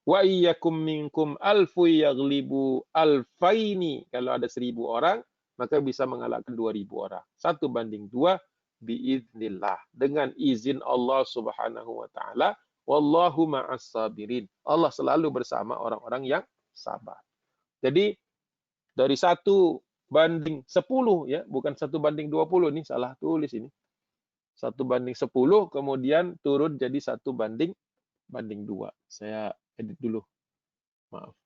Wa iyyakum minkum alfu yaglibu alfaini. Kalau ada 1000 orang, maka bisa mengalahkan 2000 orang. 1 banding 2 biiznillah. Dengan izin Allah Subhanahu wa taala. Wallahu ma'as sabirin. Allah selalu bersama orang-orang yang sabar. Jadi dari 1 banding 10 ya, bukan 1 banding 20 nih, salah tulis ini. 1 banding 10 kemudian turun jadi 1 banding 2. Saya edit dulu. Maaf.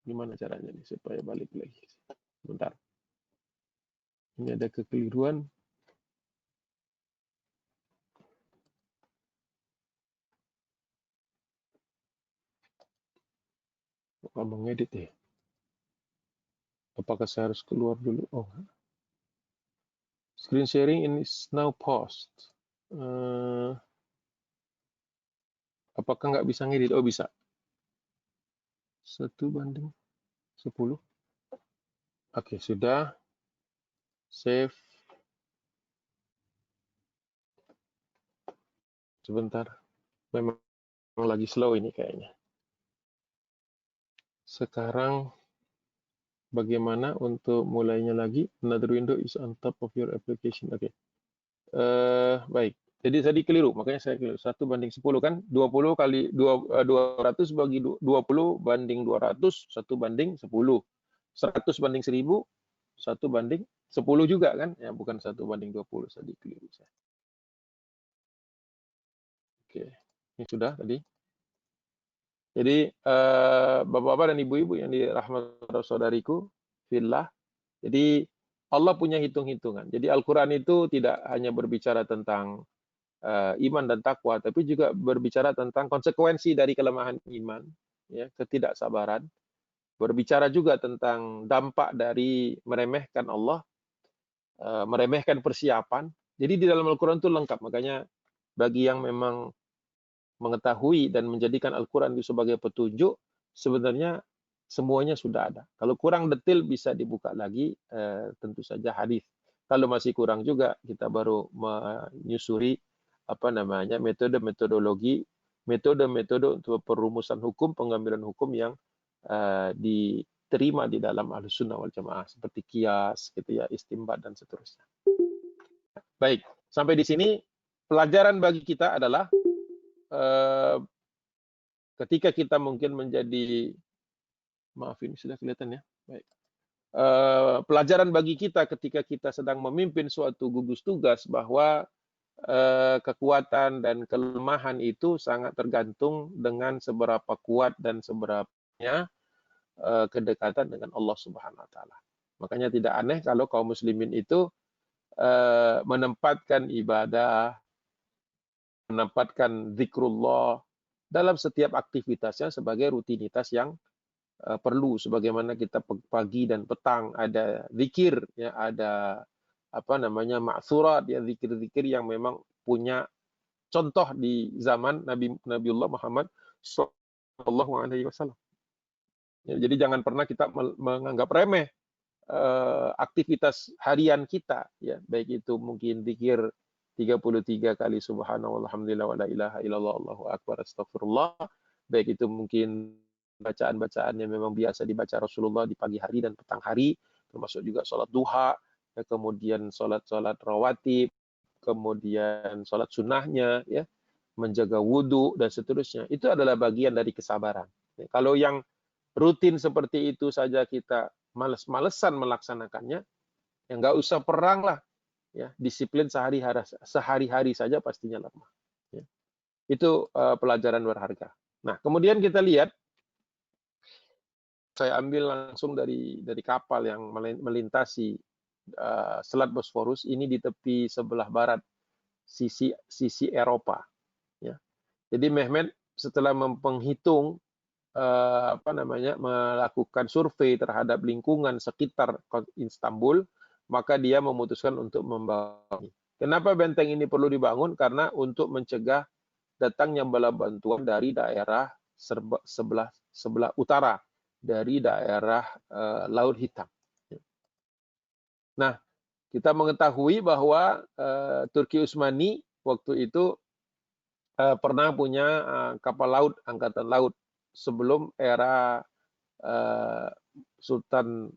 Gimana caranya nih supaya balik lagi? Bentar. Ini ada kekeliruan. Apa mengedit ya? Apakah saya harus keluar dulu? Oh. Screen sharing is now paused. Apakah nggak bisa ngedit? Oh, bisa. 1 banding 10. Oke, sudah. Save. Sebentar. Memang lagi slow ini kayaknya. Sekarang bagaimana untuk mulainya lagi? Another window is on top of your application. Oke. Baik. Jadi tadi keliru, makanya saya keliru. 1:10 kan, 20 kali 200 bagi 20 banding 200, 1:10. 100 banding 1000, 1:10 juga kan? Ya, bukan 1:20, tadi keliru saya. Oke, ini sudah tadi. Jadi bapak-bapak dan ibu-ibu yang dirahmati saudariku fillah, jadi Allah punya hitung-hitungan. Jadi Al-Quran itu tidak hanya berbicara tentang iman dan takwa, tapi juga berbicara tentang konsekuensi dari kelemahan iman, ya, ketidaksabaran. Berbicara juga tentang dampak dari meremehkan Allah, meremehkan persiapan. Jadi di dalam Al-Quran itu lengkap. Makanya bagi yang memang mengetahui dan menjadikan Al-Quran itu sebagai petunjuk, sebenarnya semuanya sudah ada. Kalau kurang detail bisa dibuka lagi, tentu saja hadis. Kalau masih kurang juga, kita baru menyusuri metode-metodologi, metode-metode untuk perumusan hukum, pengambilan hukum yang diterima di dalam Ahlussunnah wal Jamaah, seperti qiyas, gitu ya, istimbat dan seterusnya. Baik, sampai di sini pelajaran bagi kita adalah ketika kita mungkin menjadi, maaf ini sudah kelihatan ya, baik. Pelajaran bagi kita ketika kita sedang memimpin suatu gugus tugas bahwa kekuatan dan kelemahan itu sangat tergantung dengan seberapa kuat dan seberapanya kedekatan dengan Allah Subhanahu wa taala. Makanya tidak aneh kalau kaum muslimin itu menempatkan ibadah, menempatkan zikrullah dalam setiap aktivitasnya sebagai rutinitas yang perlu, sebagaimana kita pagi dan petang ada zikir, ya, ada ma'thurat, ya, zikir-zikir yang memang punya contoh di zaman Nabiullah Muhammad sallallahu alaihi wasallam. Ya, jadi jangan pernah kita menganggap remeh aktivitas harian kita, ya, baik itu mungkin zikir 33 kali subhanallah walhamdulillah wa la ilaha illallah allahu akbar astagfirullah, baik itu mungkin bacaan-bacaan yang memang biasa dibaca Rasulullah di pagi hari dan petang hari, termasuk juga sholat duha, ya, kemudian sholat rawatib, kemudian sholat sunnahnya, ya, menjaga wudhu dan seterusnya. Itu adalah bagian dari kesabaran. Ya, kalau yang rutin seperti itu saja kita males-malesan melaksanakannya, ya nggak usah perang lah. Ya, disiplin sehari-hari saja pastinya lemah. Ya. Itu pelajaran berharga. Nah, kemudian kita lihat, saya ambil langsung dari kapal yang melintasi Selat Bosforus, ini di tepi sebelah barat sisi Eropa. Ya. Jadi Mehmet setelah menghitung melakukan survei terhadap lingkungan sekitar Istanbul, maka dia memutuskan untuk membangun. Kenapa benteng ini perlu dibangun? Karena untuk mencegah datangnya bala bantuan dari daerah sebelah utara, dari daerah Laut Hitam. Nah, kita mengetahui bahwa Turki Utsmani waktu itu pernah punya kapal laut, angkatan laut, sebelum era Sultan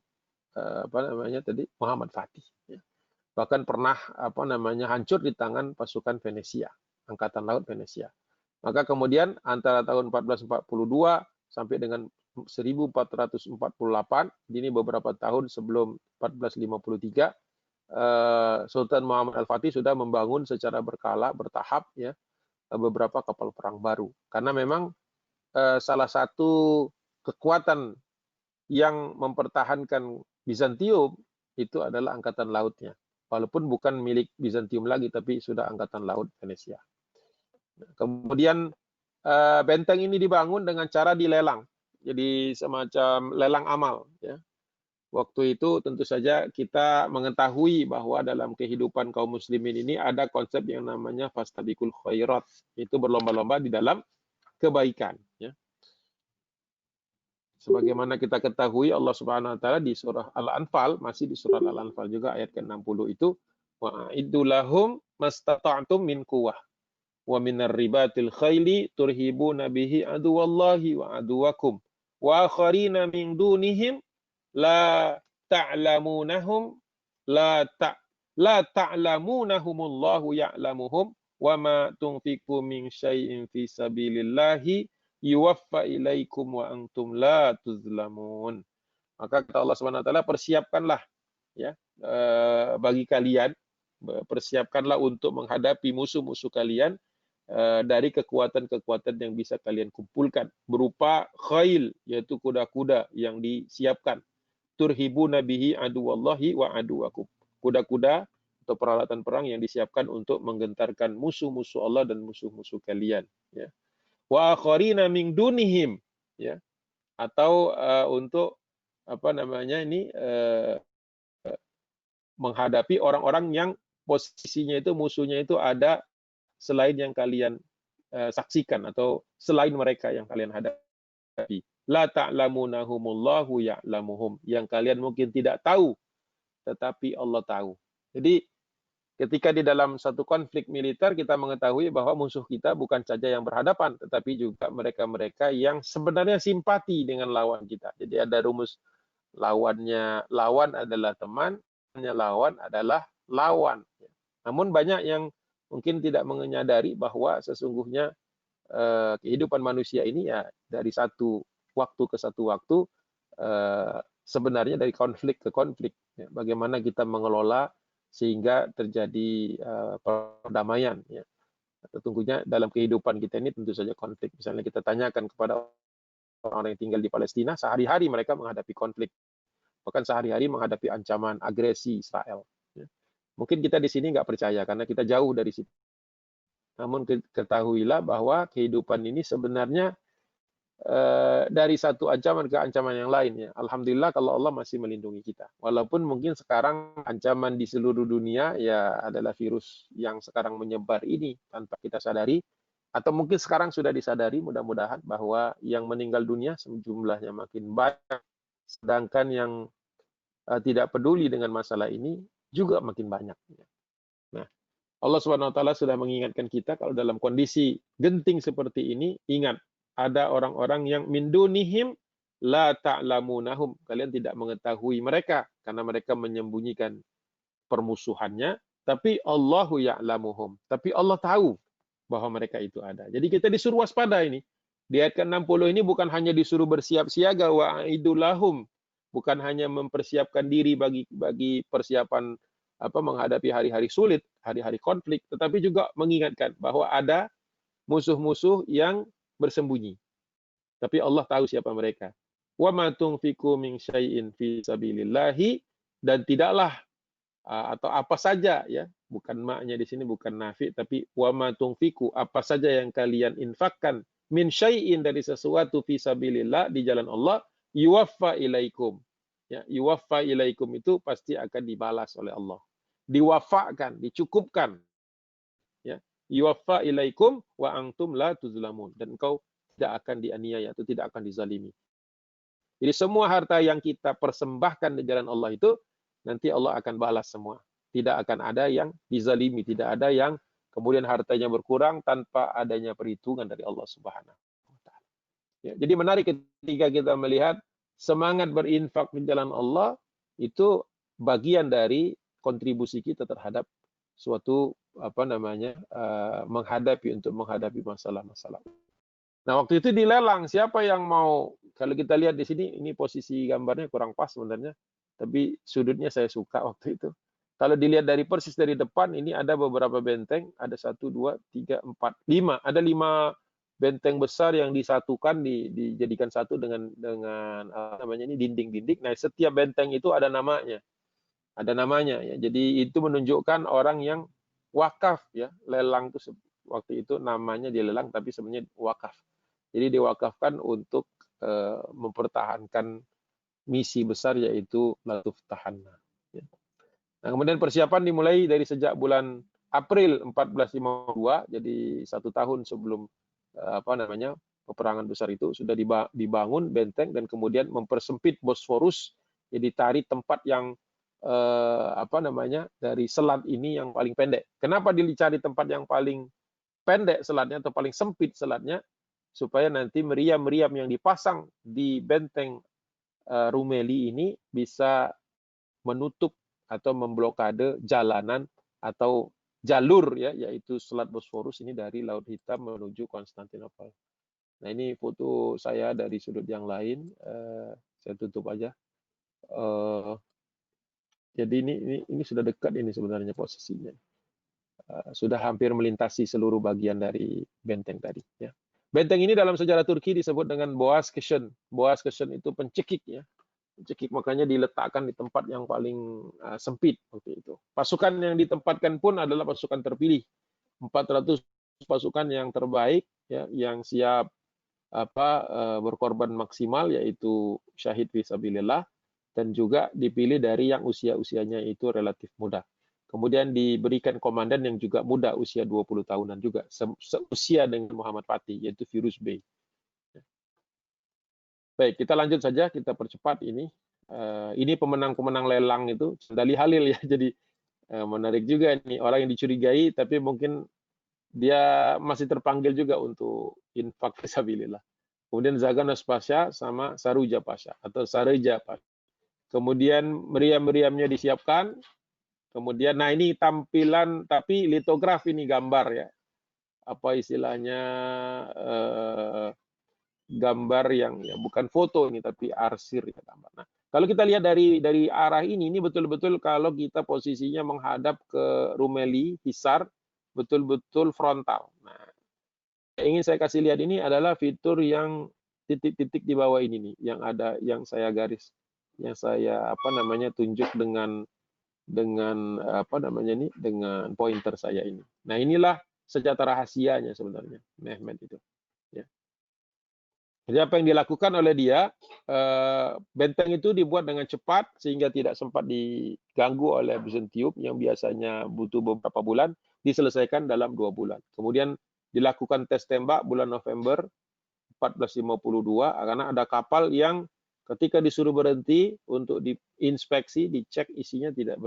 Muhammad Fatih. Bahkan pernah hancur di tangan pasukan Venesia, angkatan laut Venesia. Maka kemudian antara tahun 1442 sampai dengan 1448, ini beberapa tahun sebelum 1453, Sultan Muhammad Al-Fatih sudah membangun secara berkala, bertahap, ya, beberapa kapal perang baru. Karena memang salah satu kekuatan yang mempertahankan Bizantium itu adalah angkatan lautnya. Walaupun bukan milik Bizantium lagi, tapi sudah angkatan laut Venesia. Kemudian benteng ini dibangun dengan cara dilelang. Jadi semacam lelang amal. Ya. Waktu itu tentu saja kita mengetahui bahwa dalam kehidupan kaum muslimin ini ada konsep yang namanya fastabiqul khairat. Itu berlomba-lomba di dalam kebaikan. Ya. Sebagaimana kita ketahui Allah Subhanahu wa taala di surah Al-Anfal, masih di surah Al-Anfal juga ayat ke-60 itu, wa'iddu lahum mastata'tum min quwwah wa minar ribatil khaili turhibuna bihi aduwallahi wa aduwakum wa akharina min dunihim la ta'lamunahum la ta'lamunahumullahu ya'lamuhum wa ma tunfiqu min syai'in fi sabilillahi yuwaffa ilaikum wa antum la tuzlamun. Maka kata Allah Subhanahu wa taala, persiapkanlah ya bagi kalian, persiapkanlah untuk menghadapi musuh-musuh kalian dari kekuatan-kekuatan yang bisa kalian kumpulkan berupa khail, yaitu kuda-kuda yang disiapkan, turhibuna bihi aduwallahi wa aduwakum, kuda-kuda atau peralatan perang yang disiapkan untuk menggentarkan musuh-musuh Allah dan musuh-musuh kalian, ya. Wa akharina min dunihim, ya, atau untuk apa namanya ini menghadapi orang-orang yang posisinya itu, musuhnya itu ada selain yang kalian saksikan atau selain mereka yang kalian hadapi. La ta'lamunahumullahu ya'lamuhum, yang kalian mungkin tidak tahu tetapi Allah tahu. Jadi ketika di dalam satu konflik militer kita mengetahui bahwa musuh kita bukan saja yang berhadapan tetapi juga mereka-mereka yang sebenarnya simpati dengan lawan kita. Jadi ada rumus lawannya, lawan adalah teman, lawan adalah lawan. Namun banyak yang mungkin tidak menyadari bahwa sesungguhnya kehidupan manusia ini ya dari satu waktu ke satu waktu sebenarnya dari konflik ke konflik. Ya, bagaimana kita mengelola sehingga terjadi perdamaian. Ya. Tentunya dalam kehidupan kita ini tentu saja konflik. Misalnya kita tanyakan kepada orang yang tinggal di Palestina, sehari-hari mereka menghadapi konflik. Bahkan sehari-hari menghadapi ancaman agresi Israel. Ya. Mungkin kita di sini nggak percaya karena kita jauh dari situ. Namun ketahuilah bahwa kehidupan ini sebenarnya dari satu ancaman ke ancaman yang lain. Ya. Alhamdulillah kalau Allah masih melindungi kita. Walaupun mungkin sekarang ancaman di seluruh dunia ya adalah virus yang sekarang menyebar ini tanpa kita sadari. Atau mungkin sekarang sudah disadari mudah-mudahan bahwa yang meninggal dunia jumlahnya makin banyak. Sedangkan yang tidak peduli dengan masalah ini juga makin banyak. Nah, Allah SWT sudah mengingatkan kita kalau dalam kondisi genting seperti ini, ingat, ada orang-orang yang min dunihim la ta'lamunahum. Kalian tidak mengetahui mereka karena mereka menyembunyikan permusuhannya, tapi Allahu ya'lamuhum. Tapi Allah tahu bahwa mereka itu ada. Jadi kita disuruh waspada ini. Di ayat ke-60 ini bukan hanya disuruh bersiap siaga wa'idulahum, bukan hanya mempersiapkan diri bagi persiapan menghadapi hari-hari sulit, hari-hari konflik, tetapi juga mengingatkan bahwa ada musuh-musuh yang bersembunyi. Tapi Allah tahu siapa mereka. Wa ma tunfiqu min syai'in fi sabilillahi, dan tidaklah atau apa saja ya, bukan maknya di sini bukan nafi tapi wa ma tunfiqu, apa saja yang kalian infakkan min syai'in dari sesuatu fi sabilillah di jalan Allah, yuwaffa ilaikum. Ya, yuwaffa ilaikum itu pasti akan dibalas oleh Allah. Diwafakan, dicukupkan. Ya, yuwaffa ilaikum wa antum la tuzlamun, dan engkau tidak akan dianiaya atau tidak akan dizalimi. Jadi semua harta yang kita persembahkan di jalan Allah itu nanti Allah akan balas semua. Tidak akan ada yang dizalimi, tidak ada yang kemudian hartanya berkurang tanpa adanya perhitungan dari Allah Subhanahu wa taala. Ya, jadi menarik ketika kita melihat semangat berinfak di jalan Allah itu bagian dari kontribusi kita terhadap suatu menghadapi masalah-masalah. Nah, waktu itu dilelang, siapa yang mau, kalau kita lihat di sini, ini posisi gambarnya kurang pas sebenarnya, tapi sudutnya saya suka waktu itu. Kalau dilihat dari persis dari depan, ini ada beberapa benteng, ada 1, 2, 3, 4, 5. Ada 5 benteng besar yang disatukan, dijadikan satu dengan ini dinding-dinding. Nah, setiap benteng itu ada namanya. Ada namanya ya. Jadi itu menunjukkan orang yang wakaf ya. Lelang itu waktu itu namanya dilelang tapi sebenarnya wakaf. Jadi diwakafkan untuk mempertahankan misi besar yaitu latuf tahanna. Ya. Nah, kemudian persiapan dimulai dari sejak bulan April 1452, jadi 1 tahun sebelum peperangan besar itu sudah dibangun benteng dan kemudian mempersempit Bosforus, jadi cari tempat yang dari selat ini yang paling pendek. Kenapa dicari tempat yang paling pendek selatnya atau paling sempit selatnya? Supaya nanti meriam-meriam yang dipasang di benteng Rumeli ini bisa menutup atau memblokade jalanan atau jalur ya, yaitu Selat Bosforus ini dari Laut Hitam menuju Konstantinopel. Nah, ini foto saya dari sudut yang lain. Saya tutup aja. Jadi ini sudah dekat ini sebenarnya posisinya. Sudah hampir melintasi seluruh bagian dari benteng tadi. Ya. Benteng ini dalam sejarah Turki disebut dengan Boğaz Kışın. Boğaz Kışın itu pencekik ya. Pencekik makanya diletakkan di tempat yang paling sempit waktu itu. Pasukan yang ditempatkan pun adalah pasukan terpilih. 400 pasukan yang terbaik ya, yang siap berkorban maksimal, yaitu syahid fisabilillah, dan juga dipilih dari yang usia-usianya itu relatif muda. Kemudian diberikan komandan yang juga muda, usia 20 tahunan juga, seusia dengan Muhammad Fatih, yaitu Firuz Bey. Baik, kita lanjut saja, kita percepat ini. Ini pemenang-pemenang lelang itu, Sendali Halil ya, jadi menarik juga ini, orang yang dicurigai, tapi mungkin dia masih terpanggil juga untuk infak fisabilillah. Kemudian Zaganos Pasha sama Saruja Pasha atau Sareja Pasha. Kemudian meriam-meriamnya disiapkan. Kemudian, nah ini tampilan, tapi litografi ini gambar ya. Apa istilahnya, gambar yang ya bukan foto ini, tapi arsir ya gambar. Nah, kalau kita lihat dari arah ini betul-betul kalau kita posisinya menghadap ke Rumeli, Hisar, betul-betul frontal. Nah, yang ingin saya kasih lihat ini adalah fitur yang titik-titik di bawah ini nih, yang ada, yang saya garis, yang saya tunjuk dengan dengan pointer saya ini. Nah, inilah senjata rahasianya sebenarnya Mehmet itu. Ya. Jadi apa yang dilakukan oleh dia, benteng itu dibuat dengan cepat sehingga tidak sempat diganggu oleh Bizantium yang biasanya butuh beberapa bulan, diselesaikan dalam 2 bulan. Kemudian dilakukan tes tembak bulan November 1452 karena ada kapal yang ketika disuruh berhenti untuk diinspeksi, dicek isinya tidak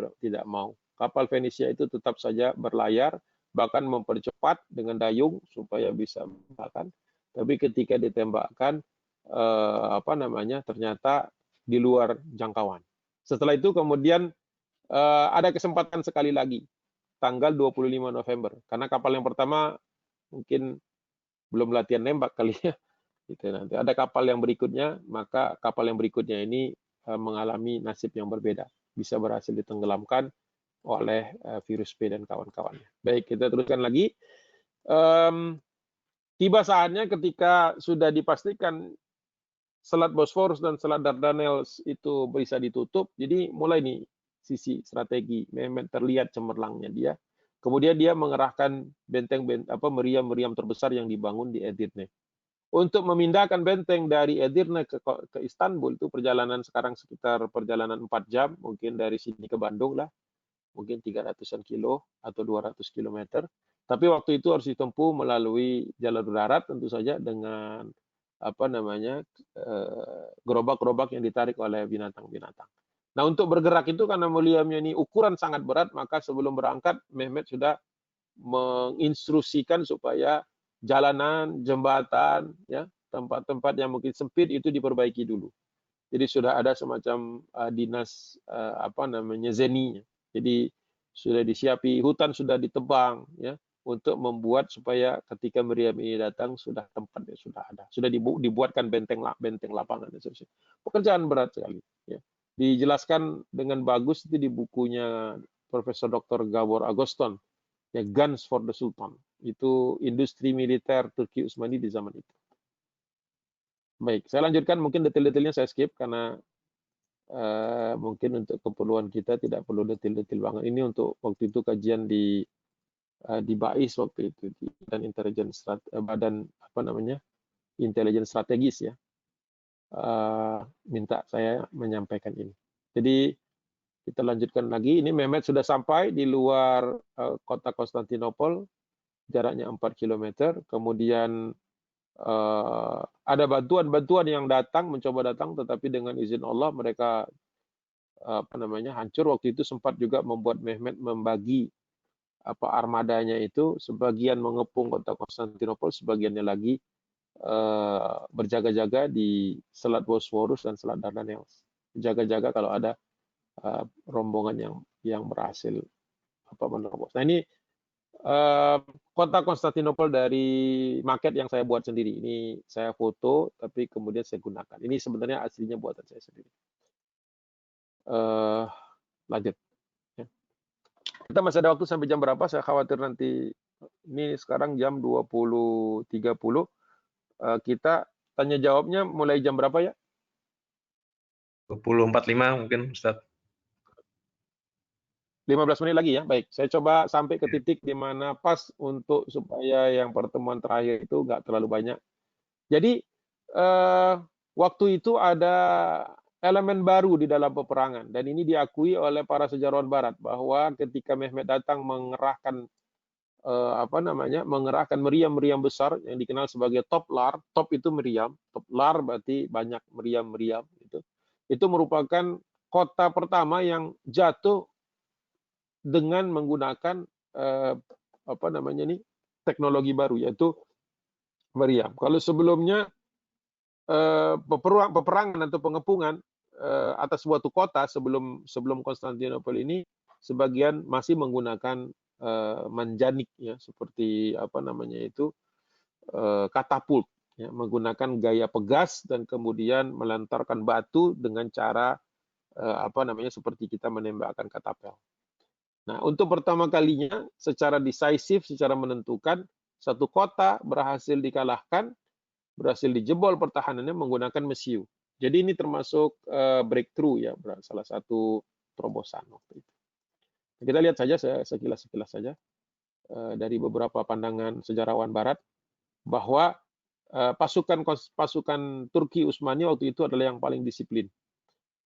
mau. Kapal Venesia itu tetap saja berlayar, bahkan mempercepat dengan dayung supaya bisa makan. Tapi ketika ditembakkan, ternyata di luar jangkauan. Setelah itu kemudian ada kesempatan sekali lagi, tanggal 25 November, karena kapal yang pertama mungkin belum latihan nembak kali ya. Gitu, nanti ada kapal yang berikutnya, maka kapal yang berikutnya ini mengalami nasib yang berbeda, bisa berhasil ditenggelamkan oleh Virus B dan kawan-kawannya. Baik, kita teruskan lagi. Tiba saatnya ketika sudah dipastikan Selat Bosforus dan Selat Dardanelles itu bisa ditutup, jadi mulai nih sisi strategi Mehmet terlihat cemerlangnya dia. Kemudian dia mengerahkan meriam-meriam terbesar yang dibangun di Edirne. Untuk memindahkan benteng dari Edirne ke Istanbul itu perjalanan sekarang sekitar perjalanan 4 jam, mungkin dari sini ke Bandung lah, mungkin 300-an kilo atau 200 kilometer. Tapi waktu itu harus ditempuh melalui jalur darat tentu saja dengan gerobak-gerobak yang ditarik oleh binatang-binatang. Nah, untuk bergerak itu karena meriamnya ini ukuran sangat berat, maka sebelum berangkat Mehmet sudah menginstruksikan supaya jalanan, jembatan, ya, tempat-tempat yang mungkin sempit itu diperbaiki dulu. Jadi sudah ada semacam dinas zeni. Jadi sudah disiapi, hutan sudah ditebang, ya, untuk membuat supaya ketika meriam ini datang sudah tempatnya sudah ada, sudah dibuatkan benteng lapangan dan seterusnya. Pekerjaan berat sekali. Ya. Dijelaskan dengan bagus itu di bukunya Profesor Dr. Gabor Agoston, ya, Guns for the Sultan. Itu industri militer Turki Utsmani di zaman itu. Baik, saya lanjutkan, mungkin detail-detailnya saya skip karena mungkin untuk keperluan kita tidak perlu detail-detail banget. Ini untuk waktu itu kajian di BAIS waktu itu, dan badan intelijen strategis ya, minta saya menyampaikan ini. Jadi kita lanjutkan lagi. Ini Mehmet sudah sampai di luar kota Konstantinopel, jaraknya 4 km. Kemudian ada bantuan yang mencoba datang, tetapi dengan izin Allah mereka hancur. Waktu itu sempat juga membuat Mehmet membagi armadanya itu, sebagian mengepung kota Konstantinopel, sebagiannya lagi berjaga-jaga di Selat Bosforus dan Selat Dardanelles. Jaga-jaga kalau ada rombongan yang berhasil menerobos. Nah, ini Kota Konstantinopel dari maket yang saya buat sendiri. Ini saya foto, tapi kemudian saya gunakan. Ini sebenarnya aslinya buatan saya sendiri. Lanjut. Ya. Kita masih ada waktu sampai jam berapa? Saya khawatir nanti, ini sekarang jam 20.30. Kita tanya jawabnya mulai jam berapa ya? 20.45 mungkin, Ustaz. 15 menit lagi ya. Baik, saya coba sampai ke titik di mana pas untuk supaya yang pertemuan terakhir itu nggak terlalu banyak. Jadi waktu itu ada elemen baru di dalam peperangan dan ini diakui oleh para sejarawan Barat bahwa ketika Mehmet datang mengerahkan mengerahkan meriam-meriam besar yang dikenal sebagai toplar. Top itu meriam, toplar berarti banyak meriam-meriam gitu. Itu merupakan kota pertama yang jatuh dengan menggunakan teknologi baru yaitu meriam. Kalau sebelumnya peperangan atau pengepungan atas suatu kota sebelum Konstantinopel ini sebagian masih menggunakan manjanik ya, seperti katapult ya, menggunakan gaya pegas dan kemudian melantarkan batu dengan cara seperti kita menembakkan katapel. Nah, untuk pertama kalinya secara decisive, secara menentukan, satu kota berhasil dikalahkan, berhasil dijebol pertahanannya menggunakan mesiu. Jadi ini termasuk breakthrough ya, salah satu terobosan waktu itu. Kita lihat saja sekilas-sekilas saja dari beberapa pandangan sejarawan Barat bahwa pasukan Turki Utsmani waktu itu adalah yang paling disiplin.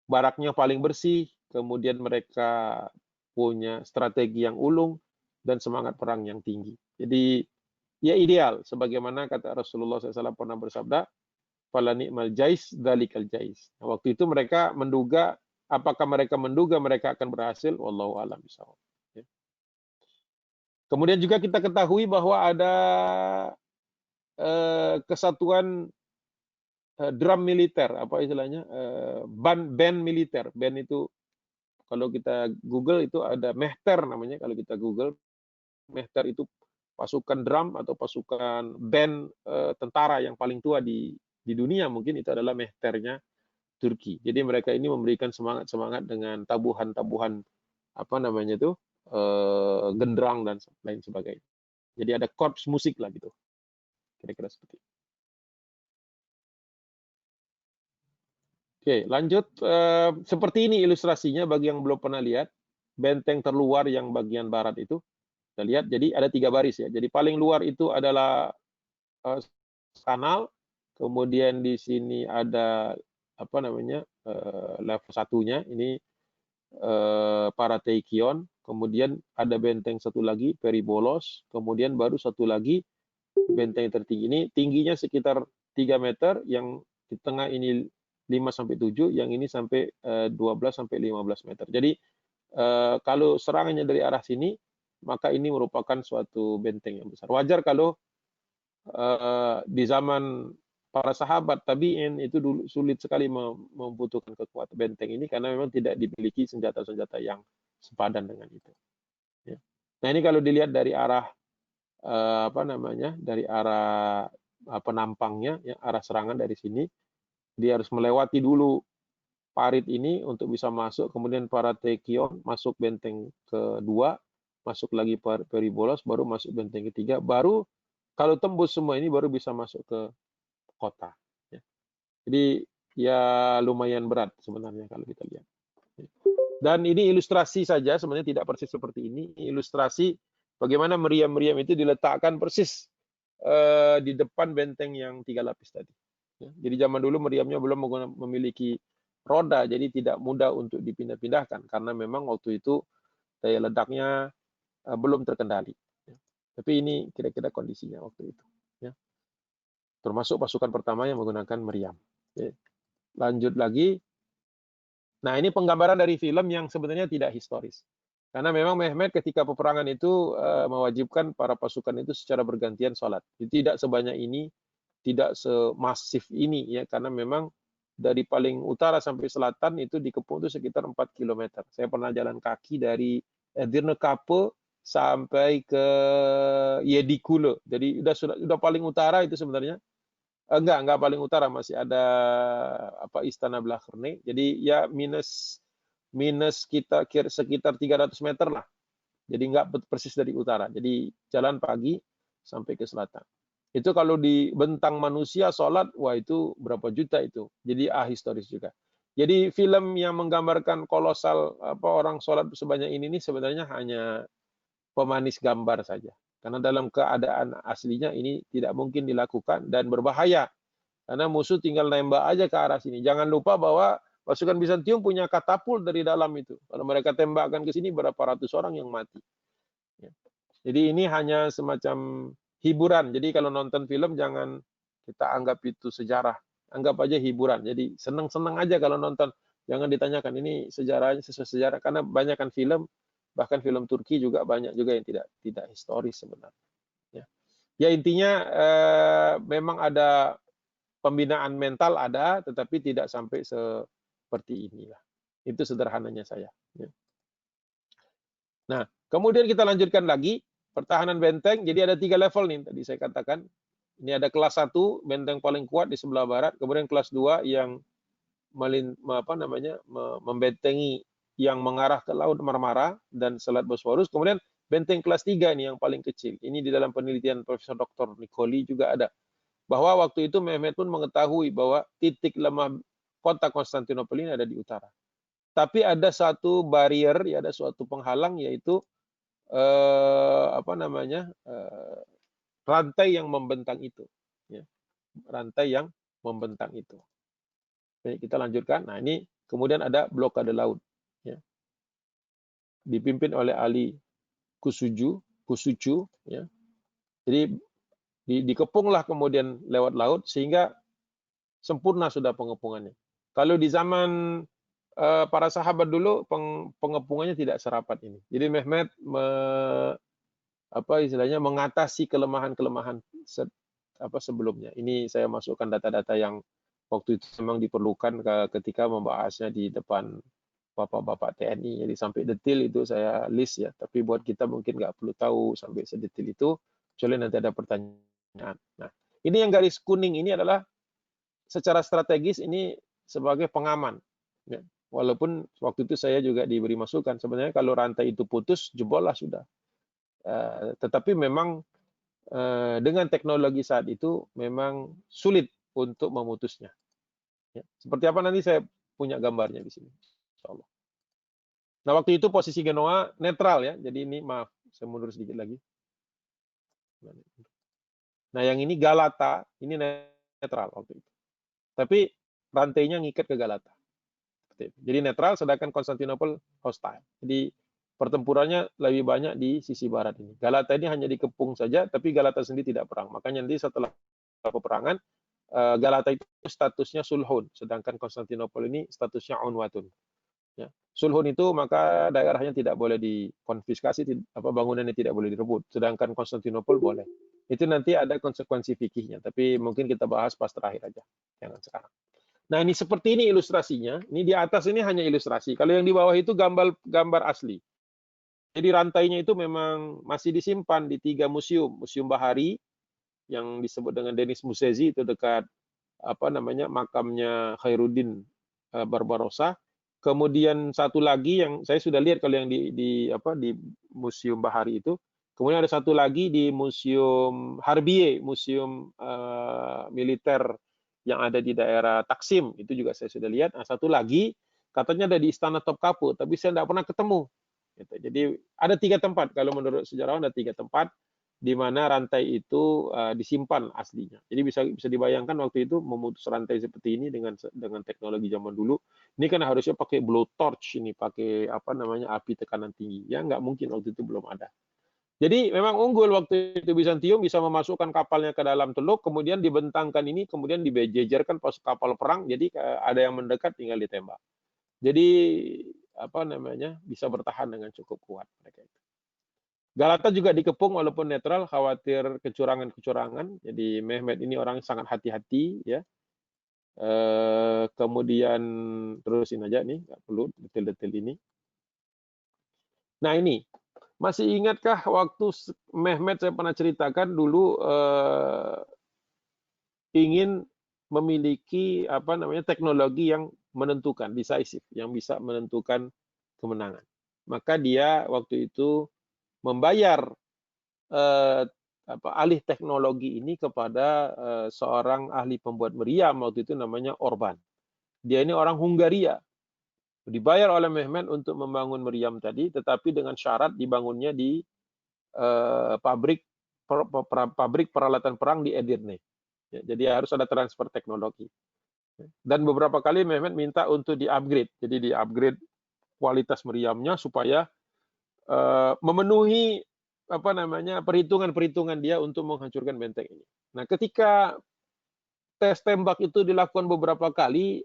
Baraknya paling bersih, kemudian mereka punya strategi yang ulung dan semangat perang yang tinggi. Jadi ya ideal, sebagaimana kata Rasulullah SAW pernah bersabda, "Fala ni'mal jais dzalikal jais." Nah, waktu itu mereka menduga, apakah mereka menduga mereka akan berhasil? Wallahu a'lam bishawab. Ya. Kemudian juga kita ketahui bahwa ada kesatuan drum militer, apa istilahnya, band militer. Band itu kalau kita Google itu ada Mehter namanya, kalau kita Google. Mehter itu pasukan drum atau pasukan band tentara yang paling tua di dunia, mungkin itu adalah Mehternya Turki. Jadi mereka ini memberikan semangat-semangat dengan tabuhan-tabuhan genderang dan lain sebagainya. Jadi ada korps musik lah gitu. Kira-kira seperti itu. Oke, lanjut. Seperti ini ilustrasinya bagi yang belum pernah lihat. Benteng terluar yang bagian barat itu. Kita lihat, jadi ada 3 baris ya. Jadi paling luar itu adalah kanal, kemudian di sini ada level satunya, ini Parateikion, kemudian ada benteng satu lagi, Peribolos, kemudian baru satu lagi benteng tertinggi. Ini tingginya sekitar 3 meter, yang di tengah ini 5-7, yang ini sampai 12-15 meter. Jadi kalau serangannya dari arah sini, maka ini merupakan suatu benteng yang besar. Wajar kalau di zaman para sahabat tabi'in itu dulu sulit sekali membutuhkan kekuatan benteng ini karena memang tidak dimiliki senjata-senjata yang sepadan dengan itu. Ya. Nah ini kalau dilihat dari arah dari arah penampangnya, ya, arah serangan dari sini, dia harus melewati dulu parit ini untuk bisa masuk, kemudian Paratekion masuk benteng kedua, masuk lagi Peribolos, baru masuk benteng ketiga, baru kalau tembus semua ini baru bisa masuk ke kota. Ya. Jadi ya lumayan berat sebenarnya kalau kita lihat. Dan ini ilustrasi saja, sebenarnya tidak persis seperti ini. Ilustrasi bagaimana meriam-meriam itu diletakkan persis di depan benteng yang 3 lapis tadi. Ya. Jadi zaman dulu meriamnya belum memiliki roda, jadi tidak mudah untuk dipindah-pindahkan karena memang waktu itu daya ledaknya belum terkendali. Ya. Tapi ini kira-kira kondisinya waktu itu. Ya. Termasuk pasukan pertama yang menggunakan meriam. Ya. Lanjut lagi. Nah ini penggambaran dari film yang sebenarnya tidak historis. Karena memang Mehmet ketika peperangan itu mewajibkan para pasukan itu secara bergantian sholat. Tidak sebanyak ini, tidak semasif ini ya, karena memang dari paling utara sampai selatan itu dikepung itu sekitar 4 km. Saya pernah jalan kaki dari Edirne Kapı sampai ke Yedikule. Jadi sudah paling utara itu sebenarnya. Enggak paling utara, masih ada apa Istana Blacherne. Jadi ya minus sekitar 300 meter lah. Jadi enggak persis dari utara. Jadi jalan pagi sampai ke selatan. Itu kalau di bentang manusia sholat, wah itu berapa juta itu. Jadi historis juga. Jadi film yang menggambarkan kolosal apa orang sholat sebanyak ini sebenarnya hanya pemanis gambar saja. Karena dalam keadaan aslinya ini tidak mungkin dilakukan dan berbahaya. Karena musuh tinggal nembak aja ke arah sini. Jangan lupa bahwa pasukan Bizantium punya katapult dari dalam itu. Kalau mereka tembakkan ke sini berapa ratus orang yang mati. Ya. Jadi ini hanya semacam hiburan. Jadi kalau nonton film jangan kita anggap itu sejarah. Anggap aja hiburan. Jadi senang-senang aja kalau nonton. Jangan ditanyakan ini sejarahnya sesuai sejarah. Karena banyak kan film, bahkan film Turki juga banyak juga yang tidak historis sebenarnya. Ya intinya memang ada pembinaan mental ada, tetapi tidak sampai seperti inilah. Itu sederhananya saya. Nah, kemudian kita lanjutkan lagi pertahanan benteng. Jadi ada 3 level nih tadi saya katakan. Ini ada kelas 1 benteng paling kuat di sebelah barat, kemudian kelas 2 yang membentengi yang mengarah ke Laut Marmara dan Selat Bosphorus. Kemudian benteng kelas 3 ini yang paling kecil. Ini di dalam penelitian Profesor Dr. Nicoli juga ada. Bahwa waktu itu Mehmet pun mengetahui bahwa titik lemah kota Konstantinopel ini ada di utara. Tapi ada satu barrier, ya ada suatu penghalang yaitu rantai yang membentang itu. Ya. Rantai yang membentang itu. Baik, kita lanjutkan. Nah ini kemudian ada blokade laut. Ya. Dipimpin oleh Ali Kusucu. Ya. Jadi dikepunglah kemudian lewat laut sehingga sempurna sudah pengepungannya. Kalau di zaman para sahabat dulu pengepungannya tidak serapat ini. Jadi Mehmet mengatasi kelemahan-kelemahan sebelumnya. Ini saya masukkan data-data yang waktu itu memang diperlukan ketika membahasnya di depan bapak-bapak TNI. Jadi sampai detail itu saya list ya. Tapi buat kita mungkin nggak perlu tahu sampai sedetail itu, kecuali nanti ada pertanyaan. Nah, ini yang garis kuning ini adalah secara strategis ini sebagai pengaman. Ya. Walaupun waktu itu saya juga diberi masukan, sebenarnya kalau rantai itu putus, jebol lah sudah. Tetapi memang dengan teknologi saat itu memang sulit untuk memutusnya. Ya. Seperti apa nanti saya punya gambarnya di sini. Insyaallah. Nah waktu itu posisi Genoa netral ya, jadi ini maaf saya mundur sedikit lagi. Nah yang ini Galata, ini netral waktu itu. Tapi rantainya ngikat ke Galata. Jadi netral, sedangkan Konstantinopel hostile. Jadi pertempurannya lebih banyak di sisi barat ini. Galata ini hanya dikepung saja, tapi Galata sendiri tidak perang. Makanya nanti setelah peperangan, Galata itu statusnya sulhun, sedangkan Konstantinopel ini statusnya unwatun. Ya. Sulhun itu maka daerahnya tidak boleh dikonfiskasi, bangunannya tidak boleh direbut, sedangkan Konstantinopel boleh. Itu nanti ada konsekuensi fikihnya, tapi mungkin kita bahas pas terakhir aja, jangan sekarang. Nah ini seperti ini ilustrasinya. Ini di atas ini hanya ilustrasi. Kalau yang di bawah itu gambar asli. Jadi rantainya itu memang masih disimpan di 3 museum. Museum Bahari yang disebut dengan Denis Mussezi itu dekat makamnya Khairuddin Barbarossa. Kemudian satu lagi yang saya sudah lihat kalau yang di Museum Bahari itu. Kemudian ada satu lagi di Museum Harbiye, museum militer yang ada di daerah Taksim, itu juga saya sudah lihat. Nah, satu lagi katanya ada di Istana Topkapi, tapi saya tidak pernah ketemu. Gitu. Jadi ada 3 tempat, kalau menurut sejarawan ada 3 tempat di mana rantai itu disimpan aslinya. Jadi bisa dibayangkan waktu itu memutus rantai seperti ini dengan teknologi zaman dulu. Ini kan harusnya pakai blowtorch ini, pakai api tekanan tinggi. Ya nggak mungkin waktu itu belum ada. Jadi memang unggul waktu itu Bizantium bisa memasukkan kapalnya ke dalam teluk, kemudian dibentangkan ini, kemudian dijejerkan pas kapal perang, jadi ada yang mendekat tinggal ditembak. Jadi bisa bertahan dengan cukup kuat mereka itu. Galata juga dikepung walaupun netral, khawatir kecurangan-kecurangan. Jadi Mehmet ini orang sangat hati-hati ya. Kemudian terusin aja nih, nggak perlu detail-detail ini. Nah ini Masih ingatkah waktu Mehmet saya pernah ceritakan dulu ingin memiliki apa namanya teknologi yang menentukan, decisive, yang bisa menentukan kemenangan. Maka dia waktu itu membayar eh, alih teknologi ini kepada seorang ahli pembuat meriam waktu itu namanya Orban. Dia ini orang Hungaria. Dibayar oleh Mehmet untuk membangun meriam tadi, tetapi dengan syarat dibangunnya di pabrik pabrik peralatan perang di Edirne. Ya, jadi harus ada transfer teknologi. Dan beberapa kali Mehmet minta untuk di-upgrade. Jadi di-upgrade kualitas meriamnya supaya memenuhi apa namanya perhitungan-perhitungan dia untuk menghancurkan benteng ini. Nah, ketika tes tembak itu dilakukan beberapa kali,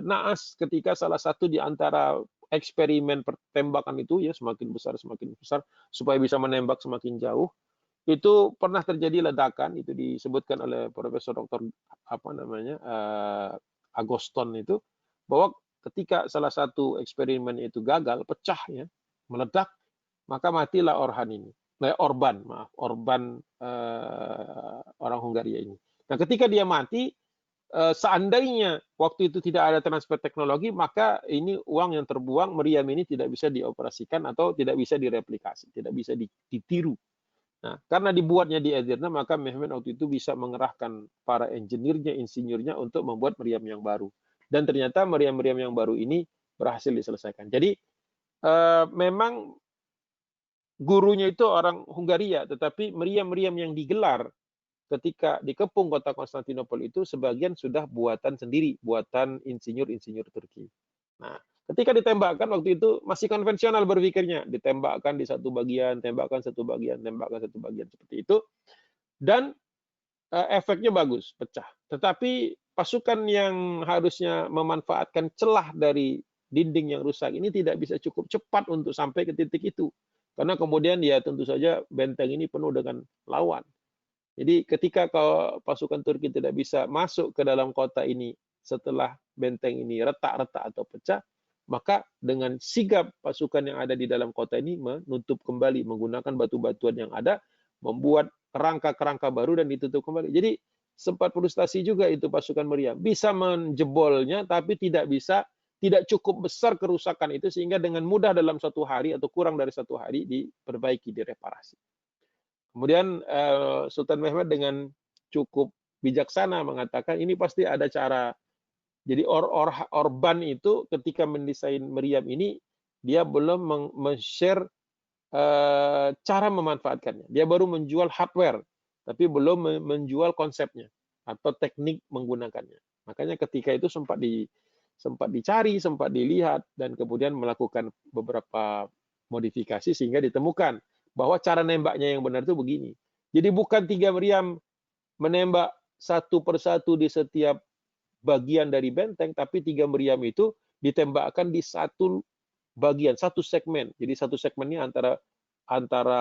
naas ketika salah satu di antara eksperimen pertembakan itu ya semakin besar supaya bisa menembak semakin jauh. Itu pernah terjadi ledakan, itu disebutkan oleh Profesor Dr. apa namanya Agoston itu, bahwa ketika salah satu eksperimen itu gagal, pecah ya, meledak, maka matilah Orban orang Hungaria ini. Nah, ketika dia mati, seandainya waktu itu tidak ada transfer teknologi, maka ini uang yang terbuang, meriam ini tidak bisa dioperasikan atau tidak bisa direplikasi, tidak bisa ditiru. Nah, karena dibuatnya di Edirne, maka Mehmet waktu itu bisa mengerahkan para engineer-nya, insinyurnya untuk membuat meriam yang baru. Dan ternyata meriam-meriam yang baru ini berhasil diselesaikan. Jadi memang gurunya itu orang Hungaria, tetapi meriam-meriam yang digelar ketika dikepung kota Konstantinopel itu sebagian sudah buatan sendiri, buatan insinyur-insinyur Turki. Nah, ketika ditembakkan waktu itu masih konvensional berpikirnya, ditembakkan di satu bagian, tembakkan satu bagian, tembakkan satu bagian seperti itu, dan efeknya bagus, pecah. Tetapi pasukan yang harusnya memanfaatkan celah dari dinding yang rusak ini tidak bisa cukup cepat untuk sampai ke titik itu. Karena kemudian ya tentu saja benteng ini penuh dengan lawan. Jadi ketika pasukan Turki tidak bisa masuk ke dalam kota ini setelah benteng ini retak-retak atau pecah, maka dengan sigap pasukan yang ada di dalam kota ini menutup kembali menggunakan batu-batuan yang ada, membuat kerangka-kerangka baru dan ditutup kembali. Jadi sempat frustasi juga itu pasukan meriam. Bisa menjebolnya tapi tidak cukup besar kerusakan itu sehingga dengan mudah dalam satu hari atau kurang dari satu hari diperbaiki, direparasi. Kemudian Sultan Mehmet dengan cukup bijaksana mengatakan ini pasti ada cara. Jadi Orban itu ketika mendesain meriam ini dia belum men-share cara memanfaatkannya. Dia baru menjual hardware, tapi belum menjual konsepnya atau teknik menggunakannya. Makanya ketika itu sempat dicari, sempat dilihat, dan kemudian melakukan beberapa modifikasi sehingga ditemukan bahwa cara nembaknya yang benar itu begini. Jadi bukan 3 meriam menembak satu persatu di setiap bagian dari benteng, tapi 3 meriam itu ditembakkan di satu bagian, satu segmen. Jadi satu segmennya antara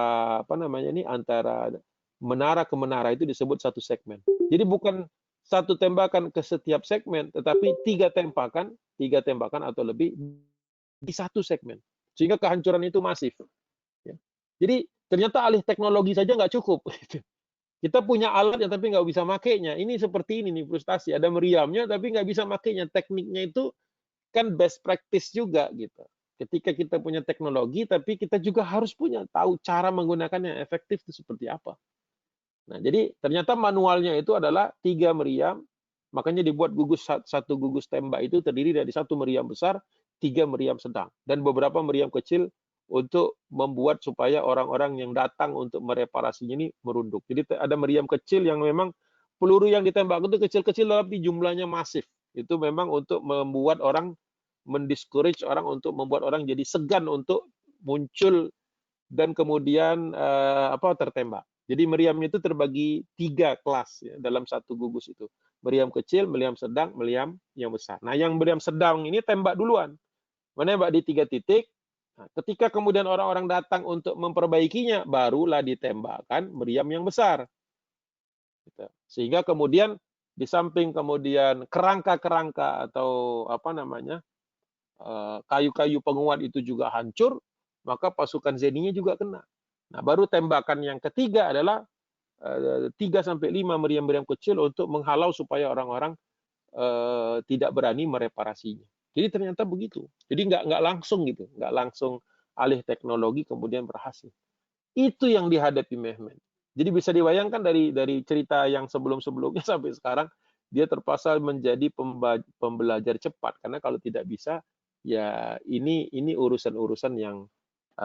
apa namanya ini antara menara ke menara itu disebut satu segmen. Jadi bukan satu tembakan ke setiap segmen, tetapi 3 tembakan atau lebih di satu segmen. Sehingga kehancuran itu masif. Ya. Jadi ternyata alih teknologi saja nggak cukup. Kita punya alat yang tapi nggak bisa makainya. Ini seperti ini nih frustasi. Ada meriamnya tapi nggak bisa makainya. Tekniknya itu kan best practice juga gitu. Ketika kita punya teknologi tapi kita juga harus tahu cara menggunakannya efektif itu seperti apa. Nah, jadi ternyata manualnya itu adalah 3 meriam, makanya dibuat satu gugus tembak itu terdiri dari 1 meriam besar, 3 meriam sedang, dan beberapa meriam kecil untuk membuat supaya orang-orang yang datang untuk mereparasinya ini merunduk. Jadi ada meriam kecil yang memang peluru yang ditembak itu kecil-kecil tapi jumlahnya masif. Itu memang untuk membuat orang mendiscourage orang, untuk membuat orang jadi segan untuk muncul dan kemudian tertembak. Jadi meriamnya itu terbagi 3 kelas ya, dalam satu gugus itu. Meriam kecil, meriam sedang, meriam yang besar. Nah, yang meriam sedang ini tembak duluan. Menembak di 3 titik. Nah, ketika kemudian orang-orang datang untuk memperbaikinya, barulah ditembakkan meriam yang besar. Gitu. Sehingga kemudian di samping kemudian kerangka-kerangka atau apa namanya kayu-kayu penguat itu juga hancur, maka pasukan Zeninya juga kena. Nah, baru tembakan yang ketiga adalah 3-5 meriam-meriam kecil untuk menghalau supaya orang-orang tidak berani mereparasinya. Jadi ternyata begitu. Jadi nggak langsung gitu, nggak langsung alih teknologi kemudian berhasil. Itu yang dihadapi Mehmet. Jadi bisa dibayangkan dari cerita yang sebelum-sebelumnya sampai sekarang dia terpaksa menjadi pembelajar cepat karena kalau tidak bisa ya ini urusan-urusan yang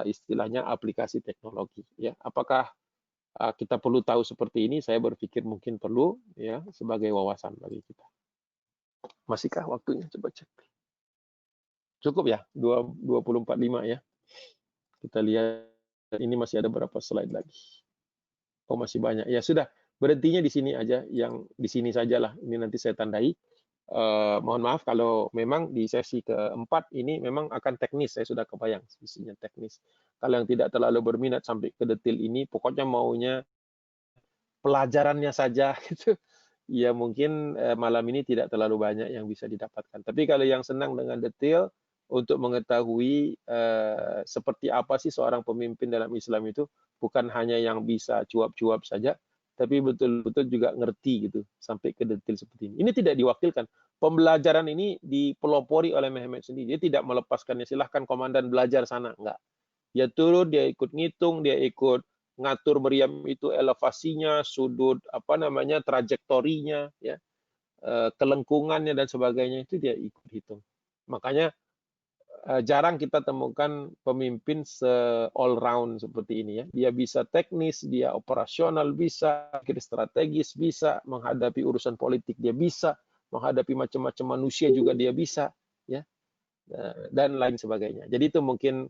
istilahnya aplikasi teknologi ya. Apakah kita perlu tahu seperti ini? Saya berpikir mungkin perlu ya sebagai wawasan bagi kita. Masihkah waktunya? Coba cek. Cukup ya? 24.5 ya. Kita lihat ini masih ada berapa slide lagi. Oh, masih banyak. Ya sudah, berhentinya di sini aja, yang di sini sajalah. Ini nanti saya tandai. Mohon maaf kalau memang di sesi keempat ini memang akan teknis, saya sudah kebayang sisinya teknis. Kalau yang tidak terlalu berminat sampai ke detail ini, pokoknya maunya pelajarannya saja gitu. Ya mungkin malam ini tidak terlalu banyak yang bisa didapatkan. Tapi kalau yang senang dengan detail untuk mengetahui seperti apa sih seorang pemimpin dalam Islam itu, bukan hanya yang bisa cuap-cuap saja, tapi betul-betul juga ngerti gitu sampai ke detail seperti ini. Ini tidak diwakilkan. Pembelajaran ini dipelopori oleh Mehmet sendiri. Dia tidak melepaskannya. Silahkan komandan belajar sana, enggak. Dia turun, dia ikut ngitung, dia ikut ngatur meriam itu elevasinya, sudut apa namanya trajektorinya, ya, kelengkungannya dan sebagainya itu dia ikut hitung. Makanya jarang kita temukan pemimpin all round seperti ini ya. Dia bisa teknis, dia operasional bisa, strategis bisa, menghadapi urusan politik dia bisa, menghadapi macam-macam manusia juga dia bisa, ya, dan lain sebagainya. Jadi itu mungkin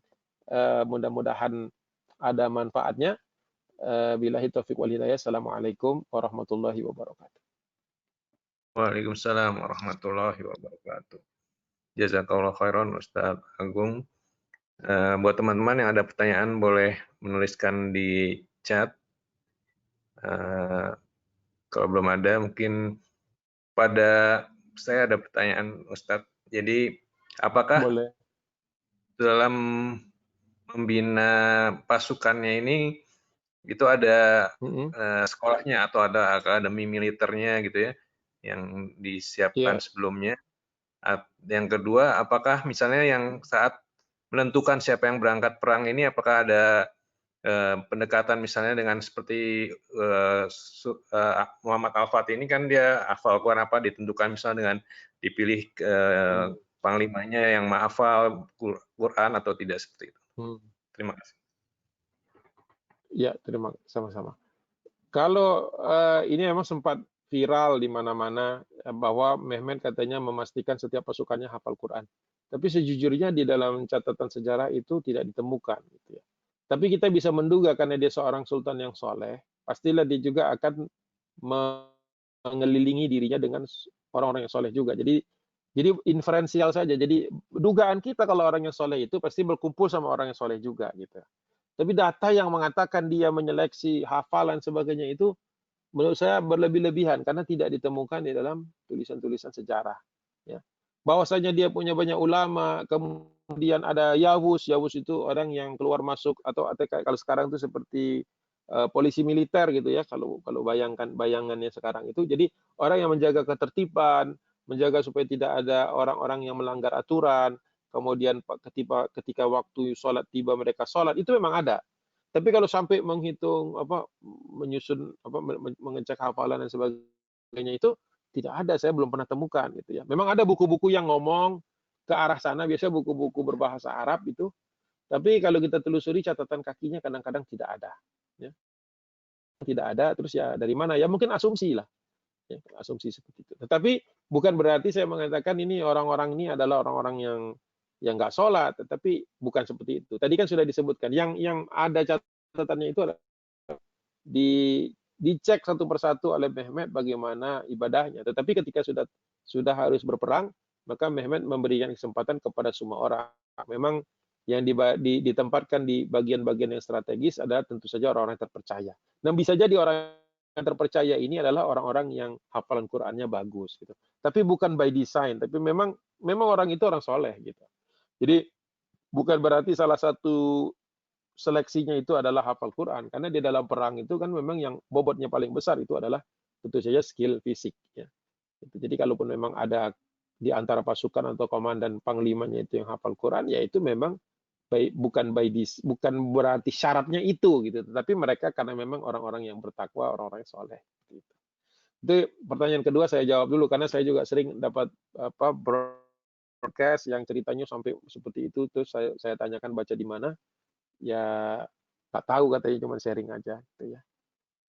mudah-mudahan ada manfaatnya. Billahi taufiq wal hidayah. Assalamualaikum warahmatullahi wabarakatuh. Waalaikumsalam warahmatullahi wabarakatuh. Jazakallah khairan Ustaz Agung. Buat teman-teman yang ada pertanyaan boleh menuliskan di chat. Kalau belum ada mungkin saya ada pertanyaan Ustadz. Jadi apakah Boleh. dalam membina pasukannya ini itu ada sekolahnya atau ada akademi militernya gitu ya yang disiapkan sebelumnya? Yang kedua, apakah misalnya yang saat menentukan siapa yang berangkat perang ini, apakah ada pendekatan misalnya dengan seperti Muhammad Al-Fatih ini kan dia hafal Quran apa ditentukan misalnya dengan dipilih panglimanya yang menghafal Quran atau tidak seperti itu. Terima kasih. Ya, terima sama-sama. Kalau ini memang sempat viral di mana-mana bahwa Mehmet katanya memastikan setiap pasukannya hafal Quran. Tapi sejujurnya di dalam catatan sejarah itu tidak ditemukan gitu ya. Tapi kita bisa menduga karena dia seorang sultan yang soleh, pastilah dia juga akan mengelilingi dirinya dengan orang-orang yang soleh juga. Jadi inferensial saja. Jadi dugaan kita kalau orang yang soleh itu pasti berkumpul sama orang yang soleh juga gitu. Tapi data yang mengatakan dia menyeleksi hafalan sebagainya itu menurut saya berlebih-lebihan karena tidak ditemukan di dalam tulisan-tulisan sejarah. Ya. Bahwasanya dia punya banyak ulama, kemudian ada Yawus itu orang yang keluar masuk atau kalau sekarang itu seperti polisi militer gitu ya, kalau bayangannya sekarang itu. Jadi orang yang menjaga ketertiban, menjaga supaya tidak ada orang-orang yang melanggar aturan, kemudian ketika waktu sholat tiba mereka sholat, itu memang ada. Tapi kalau sampai menghitung menyusun mengecek hafalan dan sebagainya itu tidak ada, saya belum pernah temukan gitu ya. Memang ada buku-buku yang ngomong ke arah sana, biasanya buku-buku berbahasa Arab itu. Tapi kalau kita telusuri catatan kakinya kadang-kadang tidak ada. Ya. Tidak ada, terus ya dari mana? Ya mungkin asumsi lah. Ya, asumsi seperti itu. Tetapi bukan berarti saya mengatakan ini orang-orang ini adalah orang-orang yang nggak sholat, tetapi bukan seperti itu. Tadi kan sudah disebutkan, yang ada catatannya itu adalah dicek satu persatu oleh Mehmet bagaimana ibadahnya. Tetapi ketika sudah harus berperang, maka Mehmet memberikan kesempatan kepada semua orang. Memang yang ditempatkan di bagian-bagian yang strategis adalah tentu saja orang-orang yang terpercaya. Dan bisa jadi orang yang terpercaya ini adalah orang-orang yang hafalan Qur'annya bagus gitu. Tapi bukan by design, tapi memang orang itu orang soleh gitu. Jadi bukan berarti salah satu seleksinya itu adalah hafal Quran, karena di dalam perang itu kan memang yang bobotnya paling besar itu adalah tentu saja skill fisik. Ya. Jadi kalaupun memang ada di antara pasukan atau komandan panglimanya itu yang hafal Quran, ya itu memang bukan berarti syaratnya itu gitu, tetapi mereka karena memang orang-orang yang bertakwa, orang-orang yang soleh. Gitu. Itu pertanyaan kedua saya jawab dulu karena saya juga sering dapat broadcast yang ceritanya sampai seperti itu, terus saya tanyakan baca di mana, ya nggak tahu katanya, cuma sharing aja. Gitu ya.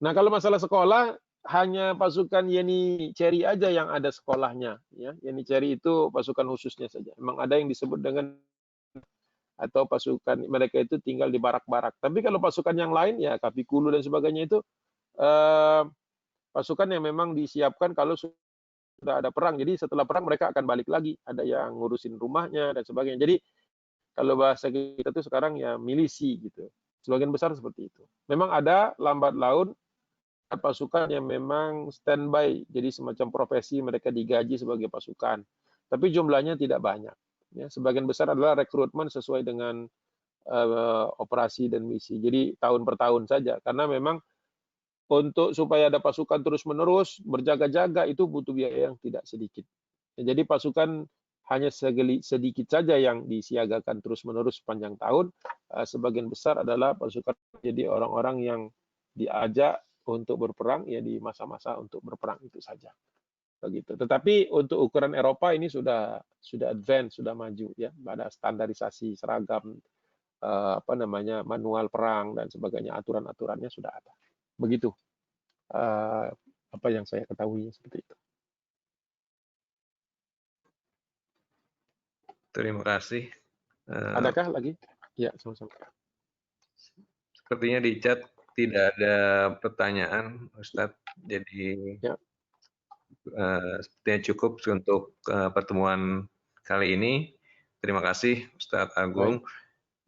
Nah kalau masalah sekolah, hanya pasukan Yeni Cherry aja yang ada sekolahnya. Ya. Yeni Cherry itu pasukan khususnya saja. Memang ada yang disebut dengan atau pasukan mereka itu tinggal di barak-barak. Tapi kalau pasukan yang lain ya Kapikulu dan sebagainya itu pasukan yang memang disiapkan kalau sudah ada perang. Jadi setelah perang mereka akan balik lagi. Ada yang ngurusin rumahnya dan sebagainya. Jadi kalau bahasa kita itu sekarang ya milisi gitu. Sebagian besar seperti itu. Memang ada lambat laun pasukan yang memang standby. Jadi semacam profesi mereka digaji sebagai pasukan. Tapi jumlahnya tidak banyak. Ya, sebagian besar adalah rekrutmen sesuai dengan operasi dan misi. Jadi tahun per tahun saja. Karena memang untuk supaya ada pasukan terus-menerus berjaga-jaga itu butuh biaya yang tidak sedikit. Ya, jadi pasukan hanya sedikit saja yang disiagakan terus-menerus sepanjang tahun. Sebagian besar adalah pasukan jadi orang-orang yang diajak untuk berperang ya di masa-masa untuk berperang itu saja. Begitu. Tetapi untuk ukuran Eropa ini sudah advance, sudah maju ya, ada standarisasi seragam, manual perang dan sebagainya, aturan-aturannya sudah ada. Begitu apa yang saya ketahui seperti itu. Terima kasih. Adakah lagi? Ya, sama-sama. Sepertinya di chat tidak ada pertanyaan, Ustadz. Jadi ya. Sepertinya cukup untuk pertemuan kali ini. Terima kasih Ustadz Agung.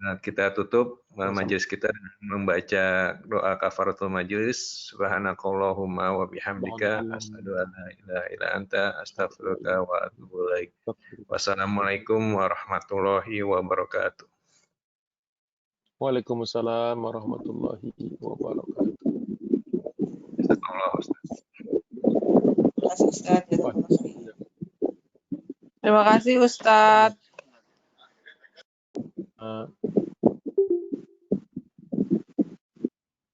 Kita tutup majelis kita dengan membaca doa kafaratul majelis. Subhanakallahumma wa bihamdika asyhadu an la ilaha illa anta astaghfiruka wa atubu ilaik. Wassalamualaikum warahmatullahi wabarakatuh. Waalaikumsalam warahmatullahi wabarakatuh. Terima kasih Ustadz.